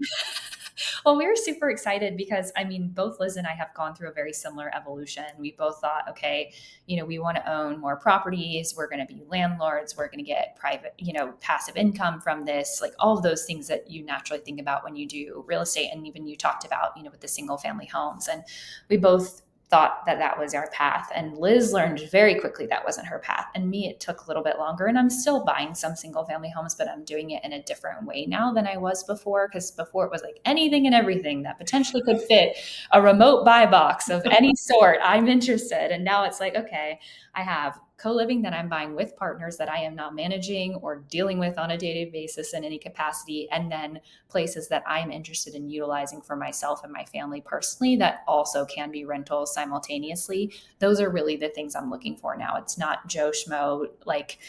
Well, we were super excited because, I mean, both Liz and I have gone through a very similar evolution. We both thought, okay, we want to own more properties. We're going to be landlords. We're going to get private, passive income from this, like all of those things that you naturally think about when you do real estate. And even you talked about, with the single family homes. And we both thought that that was our path. And Liz learned very quickly that wasn't her path. And me, it took a little bit longer. And I'm still buying some single family homes, but I'm doing it in a different way now than I was before. Because before it was like anything and everything that potentially could fit a remote buy box of any sort, I'm interested. And now it's like, okay, I have co-living that I'm buying with partners that I am not managing or dealing with on a day-to-day basis in any capacity. And then places that I'm interested in utilizing for myself and my family personally that also can be rentals simultaneously. Those are really the things I'm looking for now. It's not Joe Schmo, like,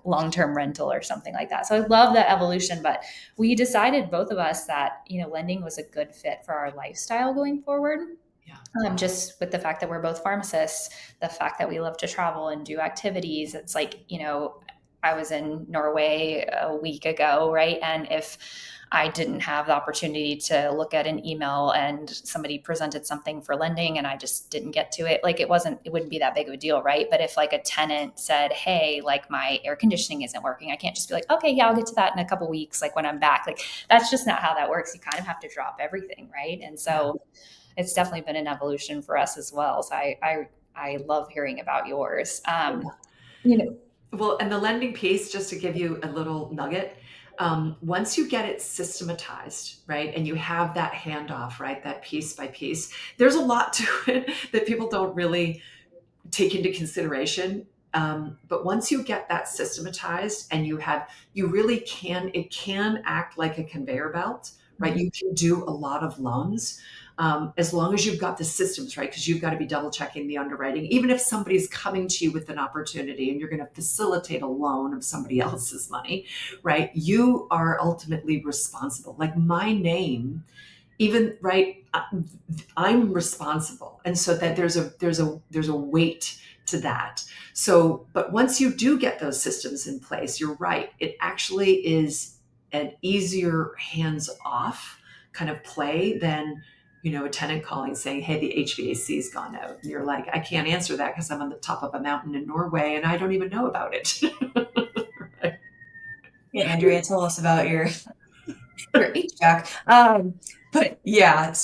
long-term rental or something like that. So I love that evolution, but we decided, both of us, that, lending was a good fit for our lifestyle going forward. Just with the fact that we're both pharmacists, the fact that we love to travel and do activities. It's like, I was in Norway a week ago, right? And if I didn't have the opportunity to look at an email and somebody presented something for lending and I just didn't get to it, like it wouldn't be that big of a deal, right? But if like a tenant said, hey, like my air conditioning isn't working, I can't just be like, okay, yeah, I'll get to that in a couple weeks, like when I'm back. Like that's just not how that works. You kind of have to drop everything, right? And so it's definitely been an evolution for us as well. So I love hearing about yours. Well, and the lending piece, just to give you a little nugget, once you get it systematized, right, and you have that handoff, right, that piece by piece, there's a lot to it that people don't really take into consideration. But once you get that systematized and it can act like a conveyor belt, right? You can do a lot of loans. As long as you've got the systems, right? Because you've got to be double checking the underwriting. Even if somebody's coming to you with an opportunity and you're going to facilitate a loan of somebody else's money, right? You are ultimately responsible. Like my name, even, right? I'm responsible. And so that there's a weight to that. So, but once you do get those systems in place, you're right. It actually is an easier hands-off kind of play than, a tenant calling saying, hey, the HVAC's gone out. And you're like, I can't answer that because I'm on the top of a mountain in Norway and I don't even know about it. Right? Yeah, Andrea, tell us about your HVAC. But yeah,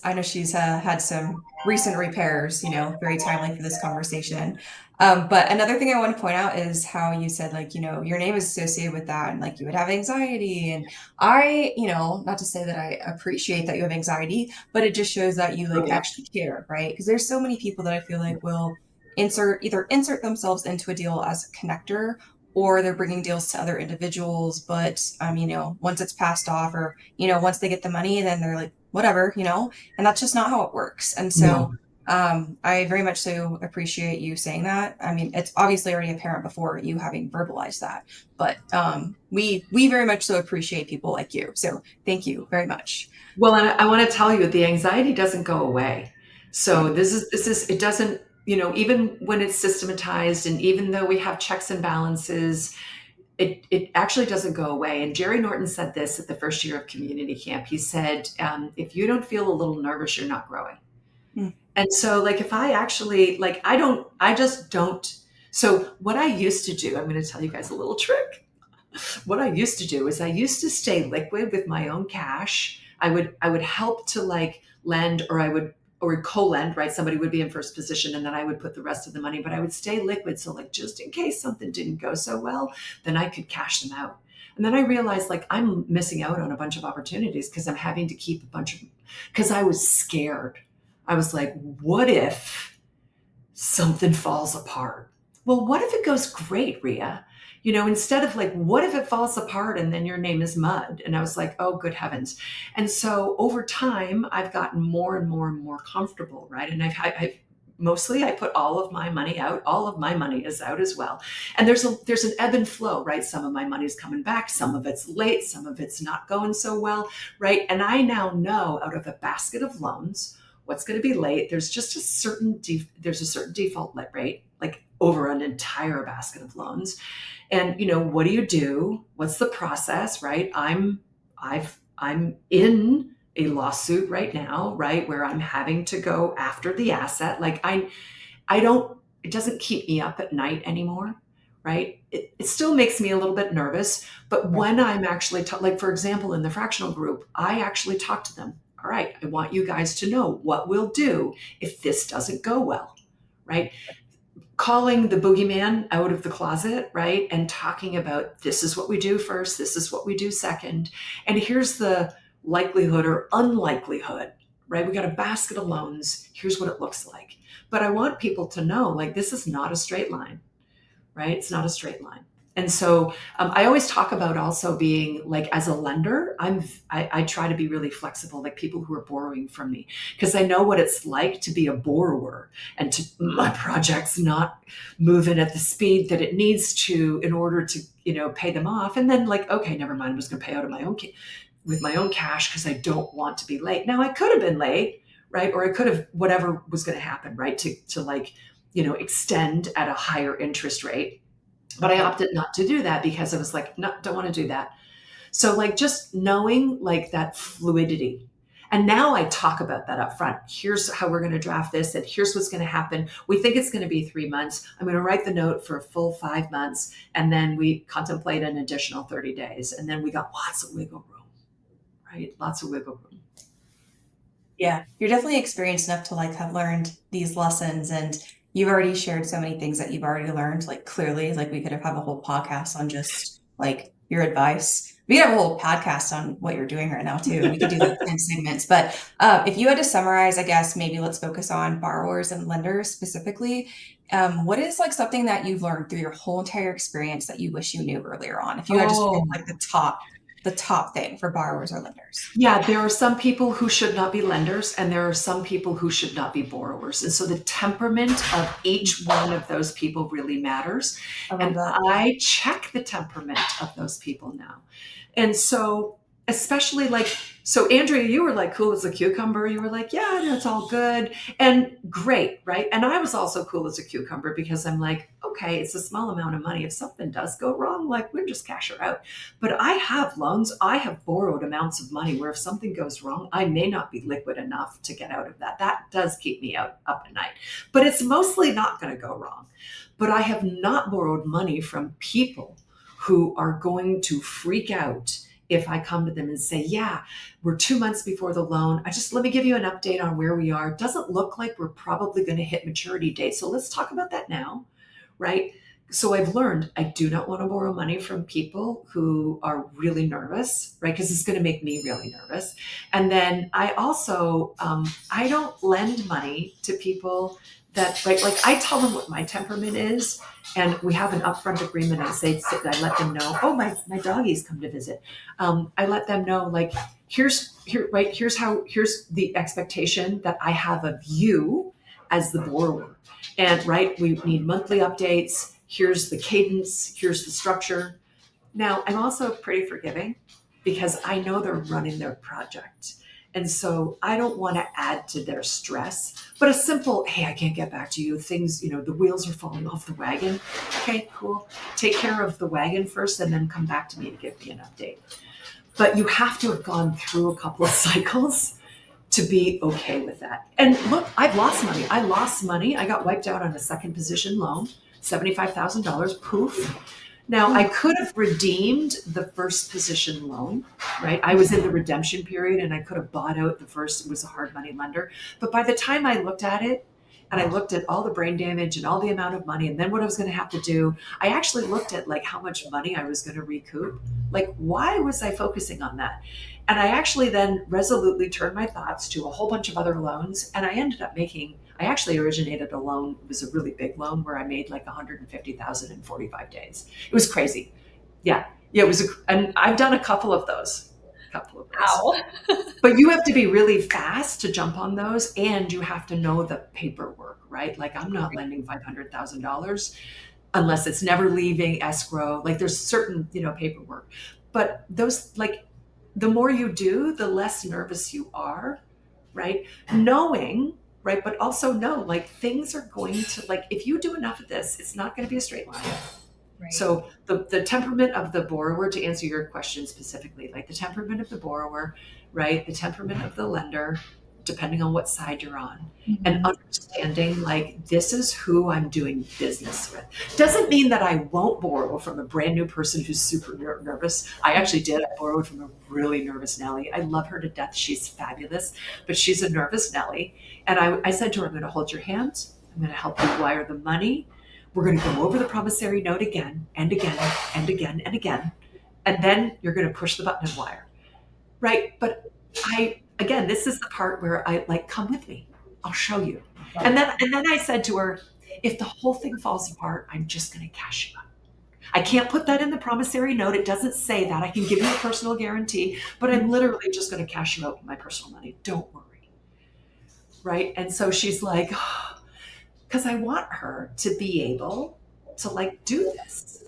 I know she's had some recent repairs, very timely for this conversation. But another thing I want to point out is how you said, like, your name is associated with that and like you would have anxiety. And not to say that I appreciate that you have anxiety, but it just shows that you Oh, like yeah. actually care, right? Because there's so many people that I feel like will insert themselves into a deal as a connector, or they're bringing deals to other individuals. But, once it's passed off, or, once they get the money, then they're like, whatever, and that's just not how it works. And so, No. I very much so appreciate you saying that. I mean, it's obviously already apparent before you having verbalized that, but, we very much so appreciate people like you. So thank you very much. Well, and I want to tell you, the anxiety doesn't go away. So it doesn't, even when it's systematized and even though we have checks and balances, it actually doesn't go away. And Jerry Norton said this at the first year of community camp. He said, if you don't feel a little nervous, you're not growing. Mm. And so like, if I actually, like, I just don't. So what I used to do, I'm going to tell you guys a little trick. What I used to do is I used to stay liquid with my own cash. I would help to like lend, or co-lend, right? Somebody would be in first position and then I would put the rest of the money, but I would stay liquid. So like, just in case something didn't go so well, then I could cash them out. And then I realized like I'm missing out on a bunch of opportunities because I'm having to keep because I was scared. I was like, what if something falls apart? Well, what if it goes great, Rhea? Instead of like, what if it falls apart and then your name is mud? And I was like, oh, good heavens. And so over time, I've gotten more and more and more comfortable, right? And I've mostly I put all of my money out. All of my money is out as well. And there's an ebb and flow, right? Some of my money's coming back, some of it's late, some of it's not going so well, right? And I now know out of a basket of loans, what's going to be late. There's just a certain default rate, like over an entire basket of loans. And what do you do? What's the process, right? I'm in a lawsuit right now, right, where I'm having to go after the asset. Like I don't. It doesn't keep me up at night anymore, right? It still makes me a little bit nervous, but when I'm actually like, for example, in the fractional group, I actually talk to them. all right, I want you guys to know what we'll do if this doesn't go well, right? Calling the boogeyman out of the closet, right? And talking about this is what we do first, this is what we do second. And here's the likelihood or unlikelihood, right? We got a basket of loans. Here's what it looks like. But I want people to know, like, this is not a straight line, right? It's not a straight line. And so I always talk about also being like, as a lender, I try to be really flexible, like people who are borrowing from me, because I know what it's like to be a borrower and to my project's not moving at the speed that it needs to in order to, pay them off. And then like, okay, never mind, I'm just going to pay out of my own with my own cash because I don't want to be late. Now I could have been late, right? Or I could have whatever was going to happen, right? To like, extend at a higher interest rate. But I opted not to do that because I was like, no, don't want to do that. So like just knowing like that fluidity. And now I talk about that up front. Here's how we're going to draft this, and here's what's going to happen. We think it's going to be 3 months. I'm going to write the note for a full 5 months, and then we contemplate an additional 30 days. And then we got lots of wiggle room, right? Lots of wiggle room. Yeah, you're definitely experienced enough to like have learned these lessons, and you've already shared so many things that you've already learned. Like clearly, like we could have a whole podcast on just like your advice. We could have a whole podcast on what you're doing right now too. We could do like 10 segments. But if you had to summarize, I guess maybe let's focus on borrowers and lenders specifically. What is like something that you've learned through your whole entire experience that you wish you knew earlier on? If you had just pick like the top thing for borrowers or lenders. Yeah, there are some people who should not be lenders, and there are some people who should not be borrowers. And so the temperament of each one of those people really matters. And I check the temperament of those people now. And so, especially like, so Andrea, you were like cool as a cucumber. You were like, yeah, no, it's all good and great, right? And I was also cool as a cucumber because I'm like, okay, it's a small amount of money. If something does go wrong, like we'll just cash her out. But I have loans. I have borrowed amounts of money where if something goes wrong, I may not be liquid enough to get out of that. That does keep me up at night, but it's mostly not going to go wrong. But I have not borrowed money from people who are going to freak out if I come to them and say, yeah, we're 2 months before the loan. Let me give you an update on where we are. It doesn't look like we're probably going to hit maturity date. So let's talk about that now, right? So I've learned I do not want to borrow money from people who are really nervous, right? Because it's going to make me really nervous. And then I also, I don't lend money to people that, right? Like I tell them what my temperament is, and we have an upfront agreement. I let them know, oh, my doggies come to visit. I let them know, like, here's the expectation that I have of you as the borrower. And right, we need monthly updates. Here's the cadence, here's the structure. Now, I'm also pretty forgiving because I know they're running their project. And so I don't want to add to their stress, but a simple, hey, I can't get back to you. Things, the wheels are falling off the wagon. Okay, cool. Take care of the wagon first and then come back to me to give me an update. But you have to have gone through a couple of cycles to be okay with that. And look, I've lost money. I lost money. I got wiped out on a second position loan, $75,000, poof. Now, I could have redeemed the first position loan, right? I was in the redemption period and I could have bought out the first, it was a hard money lender. But by the time I looked at it, and I looked at all the brain damage and all the amount of money and then what I was going to have to do, I actually looked at like how much money I was going to recoup. Like, why was I focusing on that? And I actually then resolutely turned my thoughts to a whole bunch of other loans. And I ended up I actually originated a loan. It was a really big loan where I made like $150,000 in 45 days. It was crazy. Yeah, it was. And I've done a couple of those. Wow. But you have to be really fast to jump on those, and you have to know the paperwork, right? Like I'm not lending $500,000 unless it's never leaving escrow. Like there's certain, paperwork. But those, like, the more you do, the less nervous you are, right? Knowing, right? But also know, like, things are going to, like, if you do enough of this, it's not going to be a straight line. Right. So the temperament of the borrower, to answer your question specifically, like the temperament of the borrower, right? The temperament of the lender, depending on what side you're on, and Mhm. understanding like this is who I'm doing business with. Doesn't mean that I won't borrow from a brand new person who's super nervous. I actually did. I borrowed from a really nervous Nellie. I love her to death. She's fabulous, but she's a nervous Nellie. And I said to her, I'm going to hold your hand. I'm going to help you wire the money. We're going to go over the promissory note again and again and again and again. And then you're going to push the button and wire. Right. But again, this is the part where I like, come with me. I'll show you. And then I said to her, if the whole thing falls apart, I'm just going to cash you out. I can't put that in the promissory note. It doesn't say that. I can give you a personal guarantee, but I'm literally just going to cash you out with my personal money. Don't worry. Right. And so she's like, because I want her to be able to like do this.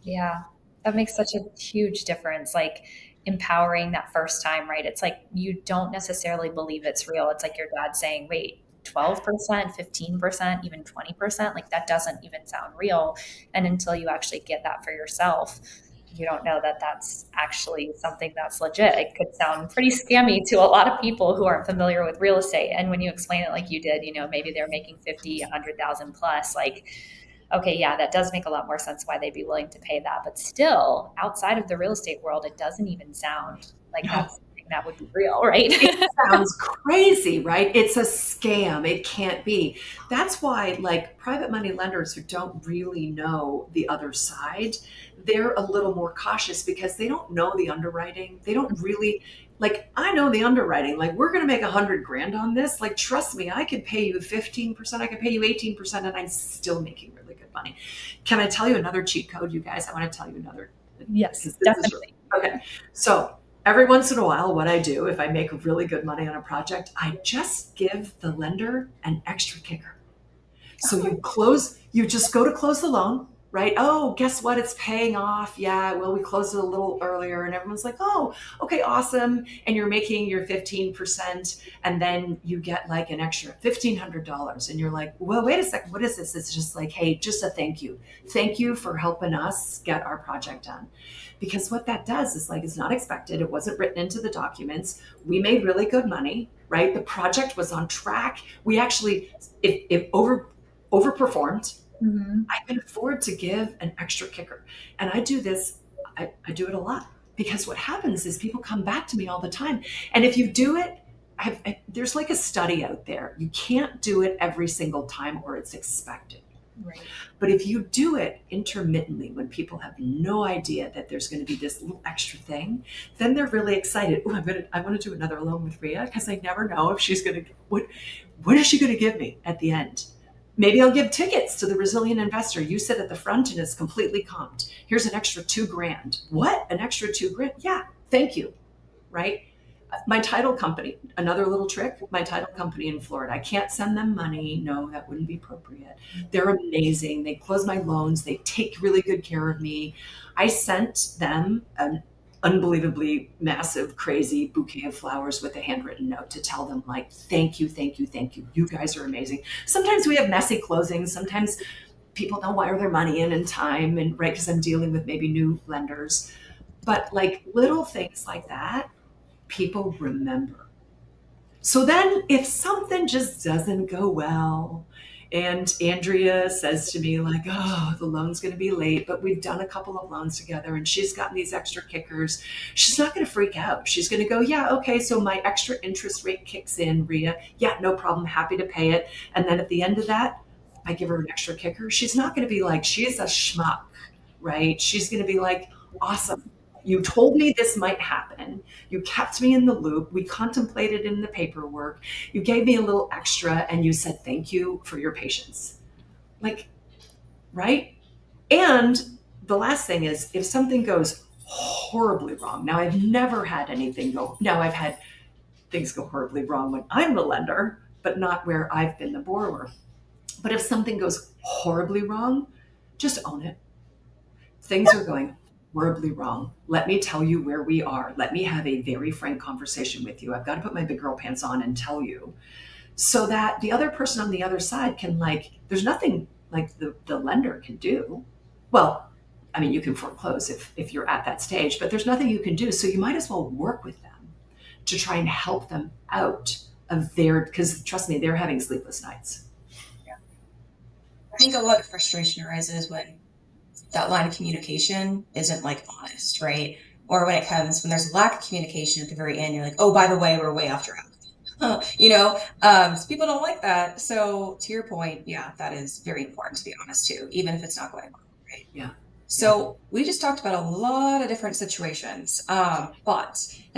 Yeah, that makes such a huge difference. Like empowering that first time, right? It's like you don't necessarily believe it's real. It's like your dad saying, wait, 12%, 15%, even 20%, like that doesn't even sound real. And until you actually get that for yourself, you don't know that that's actually something that's legit. It could sound pretty scammy to a lot of people who aren't familiar with real estate. And when you explain it like you did, maybe they're making 50, 100,000 plus, like, okay, yeah, that does make a lot more sense why they'd be willing to pay that. But still, outside of the real estate world, it doesn't even sound like No. that's something that would be real, right? It sounds crazy, right? It's a scam. It can't be. That's why, like, private money lenders who don't really know the other side, they're a little more cautious because they don't know the underwriting. They don't really, like, I know the underwriting. Like, we're going to make 100 grand on this. Like, trust me, I could pay you 15%, I could pay you 18%, and I'm still making really good money. Can I tell you another cheat code, you guys? I want to tell you another. Yes, definitely. Okay. So, every once in a while, what I do, if I make really good money on a project, I just give the lender an extra kicker. So you just go to close the loan, right? Oh, guess what? It's paying off. Yeah, well, we closed it a little earlier. And everyone's like, oh, okay, awesome. And you're making your 15%. And then you get like an extra $1,500. And you're like, well, wait a second. What is this? It's just like, hey, just a thank you. Thank you for helping us get our project done. Because what that does is like, it's not expected. It wasn't written into the documents. We made really good money, right? The project was on track. We actually, if overperformed, Mm-hmm. I can afford to give an extra kicker. And I do this, I do it a lot because what happens is people come back to me all the time. And if you do it, there's like a study out there. You can't do it every single time or it's expected. Right. But if you do it intermittently when people have no idea that there's going to be this little extra thing, then they're really excited. Oh, I want to do another loan with Rhea because I never know if she's going to, what is she going to give me at the end? Maybe I'll give tickets to the resilient investor. You sit at the front and it's completely comped. Here's an extra $2,000. What? An extra $2,000? Yeah, thank you. Right? My title company, another little trick, my title company in Florida, I can't send them money. No, that wouldn't be appropriate. They're amazing. They close my loans. They take really good care of me. I sent them an unbelievably massive, crazy bouquet of flowers with a handwritten note to tell them like, thank you, thank you, thank you. You guys are amazing. Sometimes we have messy closings. Sometimes people don't wire their money in time, and right, because I'm dealing with maybe new lenders. But like little things like that, people remember. So then if something just doesn't go well, and Andrea says to me like, oh, the loan's going to be late, but we've done a couple of loans together and she's gotten these extra kickers, she's not going to freak out. She's going to go, yeah, okay, so my extra interest rate kicks in, Rhea. Yeah, no problem, happy to pay it. And then at the end of that, I give her an extra kicker. She's not going to be like, she's a schmuck, right? She's going to be like, awesome. You told me this might happen. You kept me in the loop. We contemplated in the paperwork. You gave me a little extra and you said, thank you for your patience. Like, right? And the last thing is if something goes horribly wrong. Now I've never had anything go. Now I've had things go horribly wrong when I'm the lender, but not where I've been the borrower. But if something goes horribly wrong, just own it. Things are going horribly wrong. Let me tell you where we are. Let me have a very frank conversation with you. I've got to put my big girl pants on and tell you so that the other person on the other side can like, there's nothing like the lender can do. Well, I mean, you can foreclose if you're at that stage, but there's nothing you can do. So you might as well work with them to try and help them out of their, because trust me, they're having sleepless nights. I think a lot of frustration arises when that line of communication isn't like honest, right? Or when there's a lack of communication at the very end, you're like, oh, by the way, we're way off track. So people don't like that. So to your point, yeah, that is very important to be honest too, even if it's not going well, right? Yeah. So we just talked about a lot of different situations, and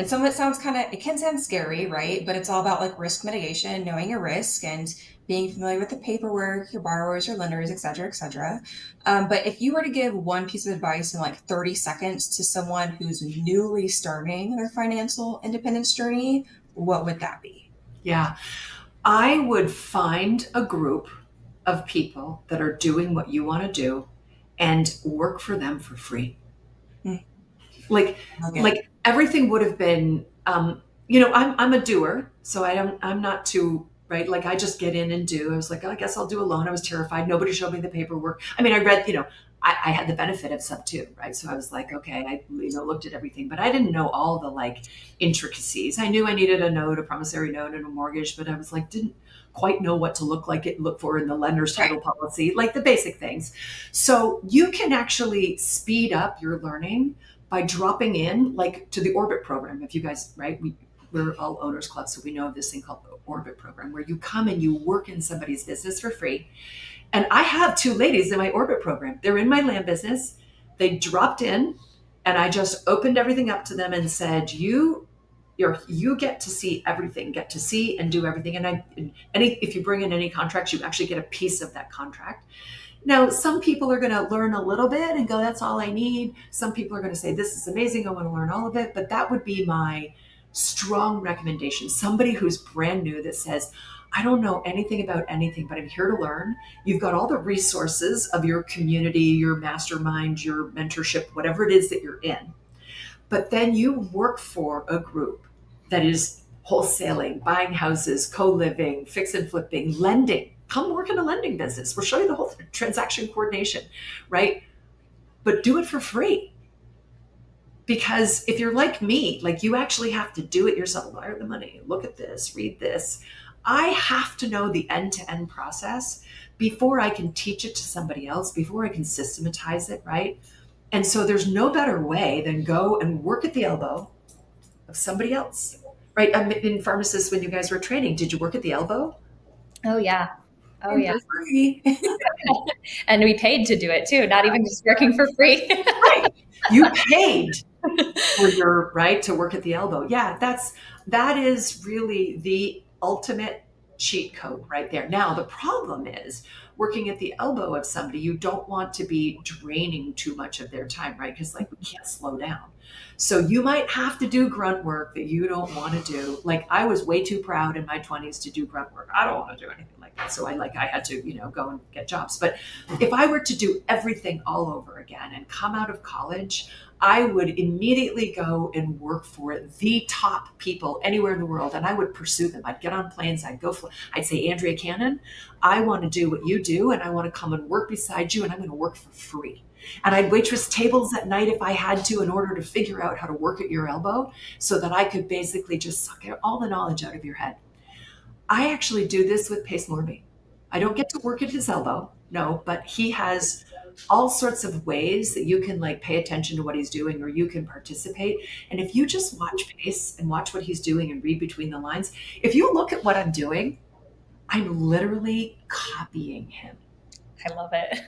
some of it it can sound scary, right? But it's all about like risk mitigation, knowing your risk and being familiar with the paperwork, your borrowers, your lenders, et cetera, et cetera. But if you were to give one piece of advice in like 30 seconds to someone who's newly starting their financial independence journey, what would that be? Yeah. I would find a group of people that are doing what you want to do and work for them for free. Hmm. Like, Okay. like everything would have been, I'm a doer, so I'm not too, right. Like I just get in and do. I was like, oh, I guess I'll do a loan. I was terrified. Nobody showed me the paperwork. I mean, I read, I had the benefit of sub two, right? So I was like, okay, I, looked at everything, but I didn't know all the like intricacies. I knew I needed a note, a promissory note, and a mortgage, but I was like, didn't quite know what to look for in the lender's title policy, like the basic things. So you can actually speed up your learning by dropping in like to the Orbit program. If you guys, right, we're all owners club, so we know of this thing called the Orbit program where you come and you work in somebody's business for free. And I have two ladies in my Orbit program. They're in my land business. They dropped in and I just opened everything up to them and said, you get to see everything, get to see and do everything. And if you bring in any contracts, you actually get a piece of that contract. Now, some people are going to learn a little bit and go, that's all I need. Some people are going to say, this is amazing. I want to learn all of it. But that would be my strong recommendation. Somebody who's brand new that says, I don't know anything about anything, but I'm here to learn. You've got all the resources of your community, your mastermind, your mentorship, whatever it is that you're in. But then you work for a group that is wholesaling, buying houses, co-living, fix and flipping, lending. Come work in a lending business. We'll show you the whole transaction coordination, right? But do it for free. Because if you're like me, like you actually have to do it yourself. Wire the money, look at this, read this. I have to know the end-to-end process before I can teach it to somebody else, before I can systematize it, right? And so there's no better way than go and work at the elbow of somebody else, right? In pharmacists, when you guys were training, did you work at the elbow? Oh, yeah. Oh, And yeah. for free. And we paid to do it too, not even just working for free. Right. You paid for your right to work at the elbow. Yeah, that is really the ultimate cheat code right there. Now, the problem is working at the elbow of somebody, you don't want to be draining too much of their time, right? Because like we can't slow down. So you might have to do grunt work that you don't want to do. Like I was way too proud in my 20s to do grunt work. I don't want to do anything like that. So I had to, go and get jobs. But if I were to do everything all over again and come out of college, I would immediately go and work for the top people anywhere in the world, and I would pursue them. I'd get on planes, I'd say, Andrea Cannon, I want to do what you do, and I want to come and work beside you, and I'm going to work for free. And I'd waitress tables at night if I had to in order to figure out how to work at your elbow so that I could basically just suck all the knowledge out of your head. I actually do this with Pace Morby. I don't get to work at his elbow, no, but he has all sorts of ways that you can like pay attention to what he's doing or you can participate. And if you just watch Pace and watch what he's doing and read between the lines, if you look at what I'm doing, I'm literally copying him. I love it.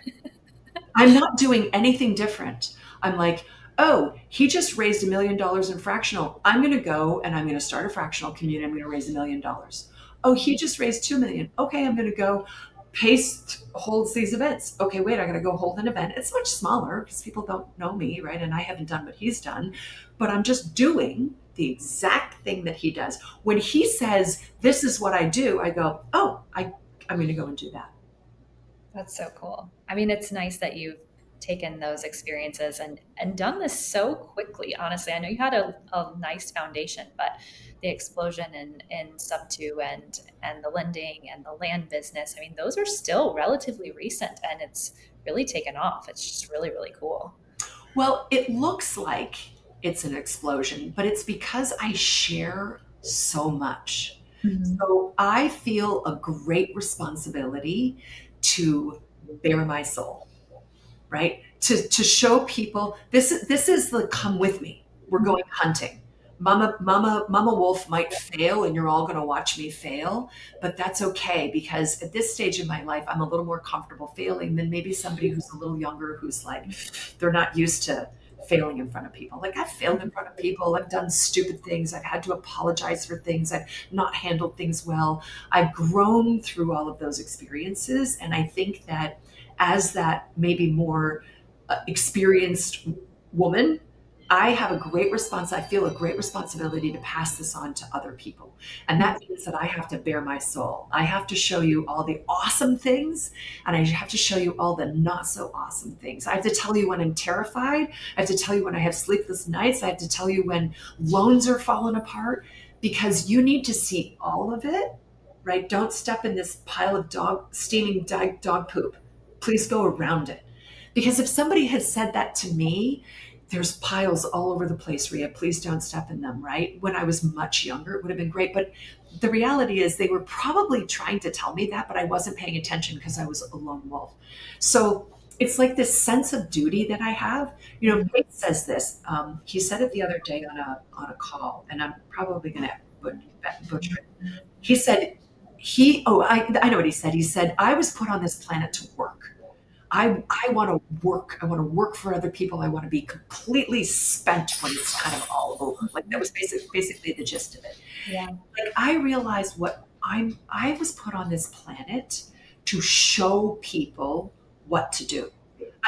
I'm not doing anything different. I'm like, oh, he just raised $1 million in fractional. I'm going to go and I'm going to start a fractional community. I'm going to raise $1 million. Oh, he just raised 2 million. Okay, I'm going to go. Pace holds these events. Okay, wait, I got to go hold an event. It's much smaller because people don't know me, right? And I haven't done what he's done, but I'm just doing the exact thing that he does. When he says, this is what I do, I go, oh, I'm going to go and do that. That's so cool. I mean, it's nice that you've taken those experiences and done this so quickly. Honestly, I know you had a nice foundation, but the explosion in sub two and the lending and the land business, I mean, those are still relatively recent and it's really taken off. It's just really, really cool. Well, it looks like it's an explosion, but it's because I share so much. Mhm. So I feel a great responsibility to bare my soul, right? To show people this is the come with me. We're going hunting. Mama Wolf might fail and you're all going to watch me fail, but that's okay because at this stage in my life, I'm a little more comfortable failing than maybe somebody who's a little younger who's like, they're not used to failing in front of people. Like I've failed in front of people. I've done stupid things. I've had to apologize for things. I've not handled things well. I've grown through all of those experiences. And I think that as that maybe more experienced woman, I have a great response. I feel a great responsibility to pass this on to other people. And that means that I have to bare my soul. I have to show you all the awesome things, and I have to show you all the not so awesome things. I have to tell you when I'm terrified. I have to tell you when I have sleepless nights. I have to tell you when loans are falling apart because you need to see all of it, right? Don't step in this pile of steaming dog poop. Please go around it. Because if somebody had said that to me, there's piles all over the place, Rhea. Please don't step in them, right? When I was much younger, it would have been great. But the reality is, they were probably trying to tell me that, but I wasn't paying attention because I was a lone wolf. So it's like this sense of duty that I have. You know, Nate says this. He said it the other day on a call, and I'm probably going to butcher it. He said, I know what he said. He said, I was put on this planet to work. I want to work. I want to work for other people. I want to be completely spent when it's kind of all over. Like that was basically the gist of it. Yeah. Like I realized I was put on this planet to show people what to do.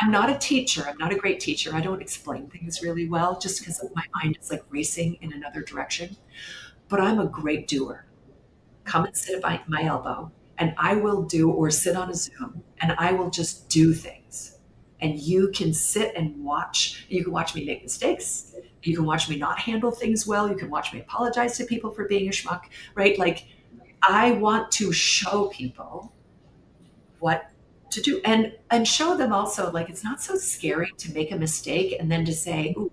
I'm not a teacher. I'm not a great teacher. I don't explain things really well just because my mind is like racing in another direction. But I'm a great doer. Come and sit at my elbow and I will do, or sit on a Zoom and I will just do things. And you can sit and watch. You can watch me make mistakes. You can watch me not handle things well. You can watch me apologize to people for being a schmuck, right? Like I want to show people what to do and show them also like it's not so scary to make a mistake and then to say, "Ooh,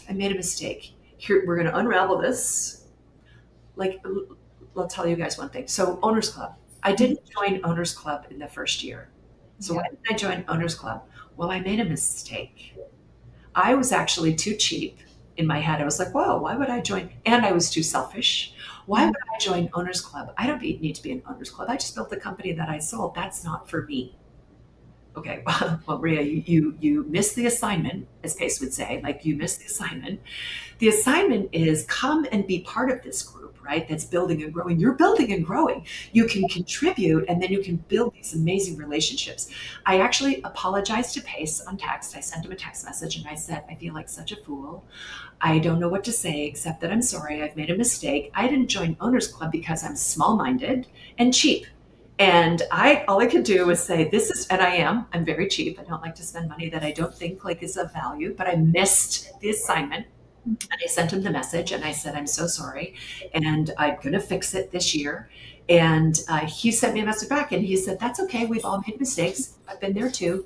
I made a mistake. Here we're going to unravel this." Like I'll tell you guys one thing. So Owners Club. I didn't join Owners Club in the first year. So Yeah. why did I join Owners Club? Well, I made a mistake. I was actually too cheap in my head. I was like, well, why would I join? And I was too selfish. Why would I join Owners Club? I don't need to be an Owners Club. I just built the company that I sold. That's not for me. Okay, well, Rhea, you missed the assignment, as Pace would say. Like you missed the assignment. The assignment is come and be part of this group, right? That's building and growing. You're building and growing. You can contribute and then you can build these amazing relationships. I actually apologized to Pace on text. I sent him a text message and I said, I feel like such a fool. I don't know what to say except that I'm sorry. I've made a mistake. I didn't join Owners Club because I'm small minded and cheap. And all I could do was say, this is, and I'm very cheap. I don't like to spend money that I don't think like is of value, but I missed the assignment. And I sent him the message and I said, I'm so sorry. And I'm going to fix it this year. And he sent me a message back and he said, that's okay. We've all made mistakes. I've been there too.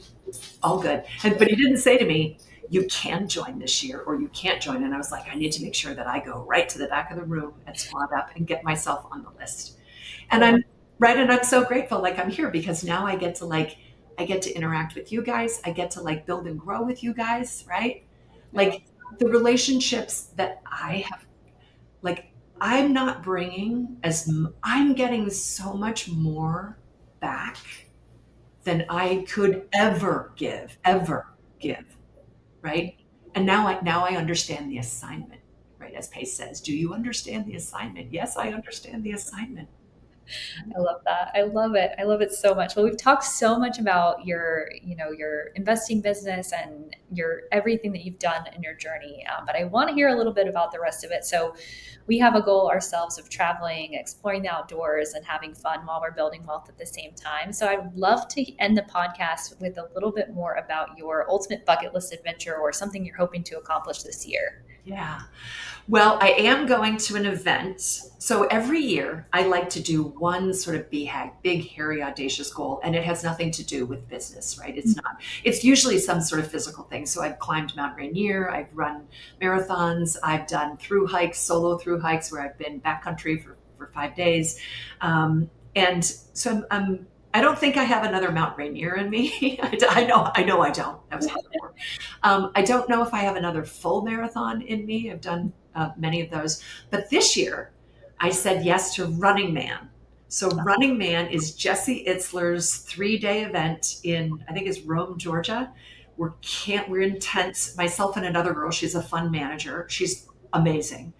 All good. But he didn't say to me, you can join this year or you can't join. And I was like, I need to make sure that I go right to the back of the room at Schwab Up and get myself on the list. And I'm right. And I'm so grateful. Like I'm here because now I get to interact with you guys. I get to like build and grow with you guys. Right. Like the relationships that I have, like I'm not bringing I'm getting so much more back than I could ever give, right? And now I understand the assignment, right? As Pace says, do you understand the assignment? Yes, I understand the assignment. I love that. I love it. I love it so much. Well, we've talked so much about your investing business and your everything that you've done in your journey. But I want to hear a little bit about the rest of it. So we have a goal ourselves of traveling, exploring the outdoors, and having fun while we're building wealth at the same time. So I'd love to end the podcast with a little bit more about your ultimate bucket list adventure or something you're hoping to accomplish this year. Yeah. Well, I am going to an event. So every year I like to do one sort of BHAG, big, hairy, audacious goal. And it has nothing to do with business, right? It's not, it's usually some sort of physical thing. So I've climbed Mount Rainier, I've run marathons, I've done through hikes, solo through hikes where I've been backcountry for 5 days. And so I don't think I have another Mount Rainier in me. I know I don't. That was hardcore. I don't know if I have another full marathon in me. I've done many of those. But this year, I said yes to Running Man. So Running Man is Jesse Itzler's 3-day event in, I think it's Rome, Georgia. We're intense. Myself and another girl. She's a fund manager. She's amazing.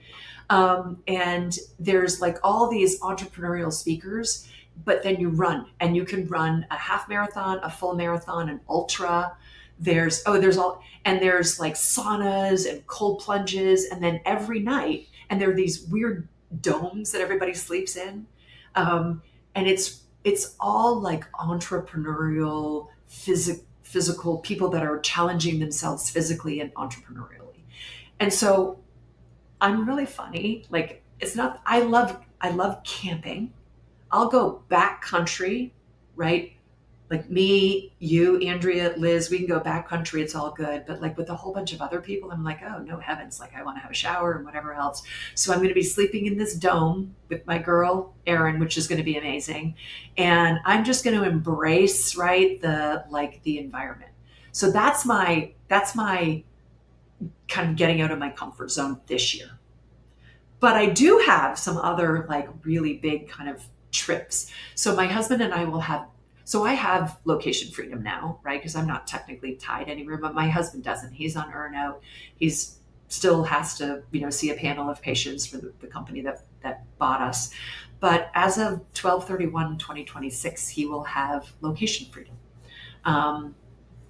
And there's like all these entrepreneurial speakers, but then you run, and you can run a half marathon, a full marathon, an ultra. There's like saunas and cold plunges. And then every night, and there are these weird domes that everybody sleeps in. And it's all like entrepreneurial, physical people that are challenging themselves physically and entrepreneurially. And so I'm really funny. Like, it's not, I love camping. I'll go backcountry, right? Like me, you, Andrea, Liz, we can go backcountry. It's all good. But like with a whole bunch of other people, I'm like, oh, no heavens. Like, I want to have a shower and whatever else. So I'm going to be sleeping in this dome with my girl, Erin, which is going to be amazing. And I'm just going to embrace, right, the environment. So that's my kind of getting out of my comfort zone this year. But I do have some other like really big kind of trips. So my husband and I I have location freedom now, right? Because I'm not technically tied anywhere, but my husband doesn't. He's on earnout. He's still has to, see a panel of patients for the company that bought us. But as of 12/31/2026, he will have location freedom.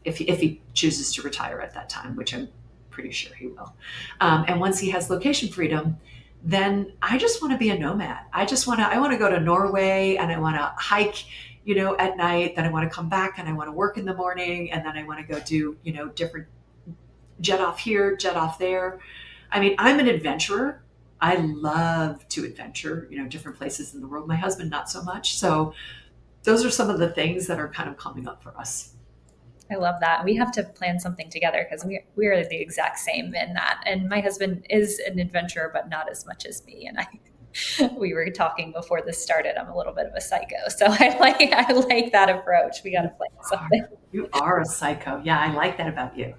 If he chooses to retire at that time, which I'm pretty sure he will. And once he has location freedom, then I just want to be a nomad. I want to go to Norway, and I want to hike, at night. Then I want to come back, and I want to work in the morning. And then I want to go do, different jet off here, jet off there. I mean, I'm an adventurer. I love to adventure, different places in the world. My husband, not so much. So those are some of the things that are kind of coming up for us. I love that. We have to plan something together because we are the exact same in that. And my husband is an adventurer, but not as much as me. And we were talking before this started. I'm a little bit of a psycho, so I like that approach. We got to plan something. You are a psycho. Yeah, I like that about you.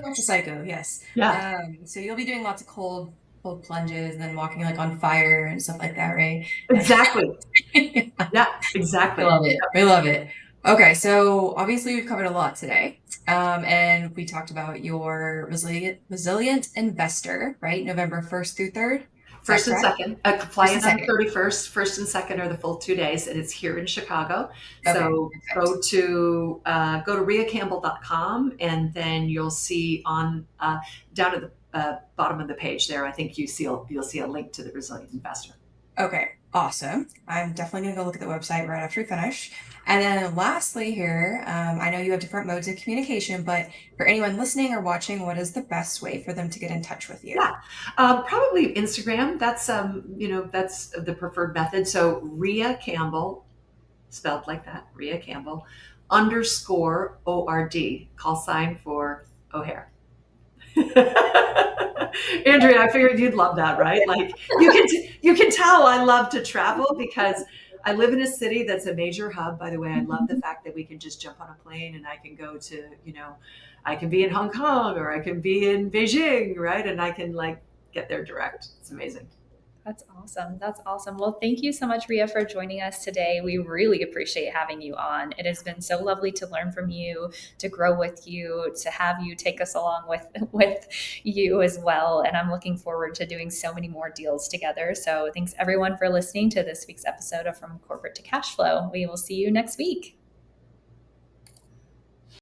Much a psycho, yes. Yeah. So you'll be doing lots of cold plunges and then walking like on fire and stuff like that, right? Exactly. Yeah, exactly. I love it. I love it. Okay, so obviously we've covered a lot today. And we talked about your resilient investor, right? November 1st through 3rd. First and second. Fly in on the 31st. First and second are the full 2 days, and it's here in Chicago. Okay, So perfect. go to rheacampbell.com, and then you'll see on down at the bottom of the page there. I think you'll see a link to the resilient investor. Okay, awesome. I'm definitely gonna go look at the website right after we finish. And then lastly here, I know you have different modes of communication, but for anyone listening or watching, what is the best way for them to get in touch with you? Yeah, probably Instagram. That's that's the preferred method. So Rhea Campbell, spelled like that, Rhea Campbell _ORD, call sign for O'Hare. Andrea, I figured you'd love that, right? Like you can tell I love to travel because I live in a city that's a major hub. By the way, I love the fact that we can just jump on a plane and I can go to, I can be in Hong Kong or I can be in Beijing, right? And I can like get there direct. It's amazing. That's awesome. That's awesome. Well, thank you so much, Rhea, for joining us today. We really appreciate having you on. It has been so lovely to learn from you, to grow with you, to have you take us along with you as well. And I'm looking forward to doing so many more deals together. So thanks everyone for listening to this week's episode of From Corporate to Cashflow. We will see you next week.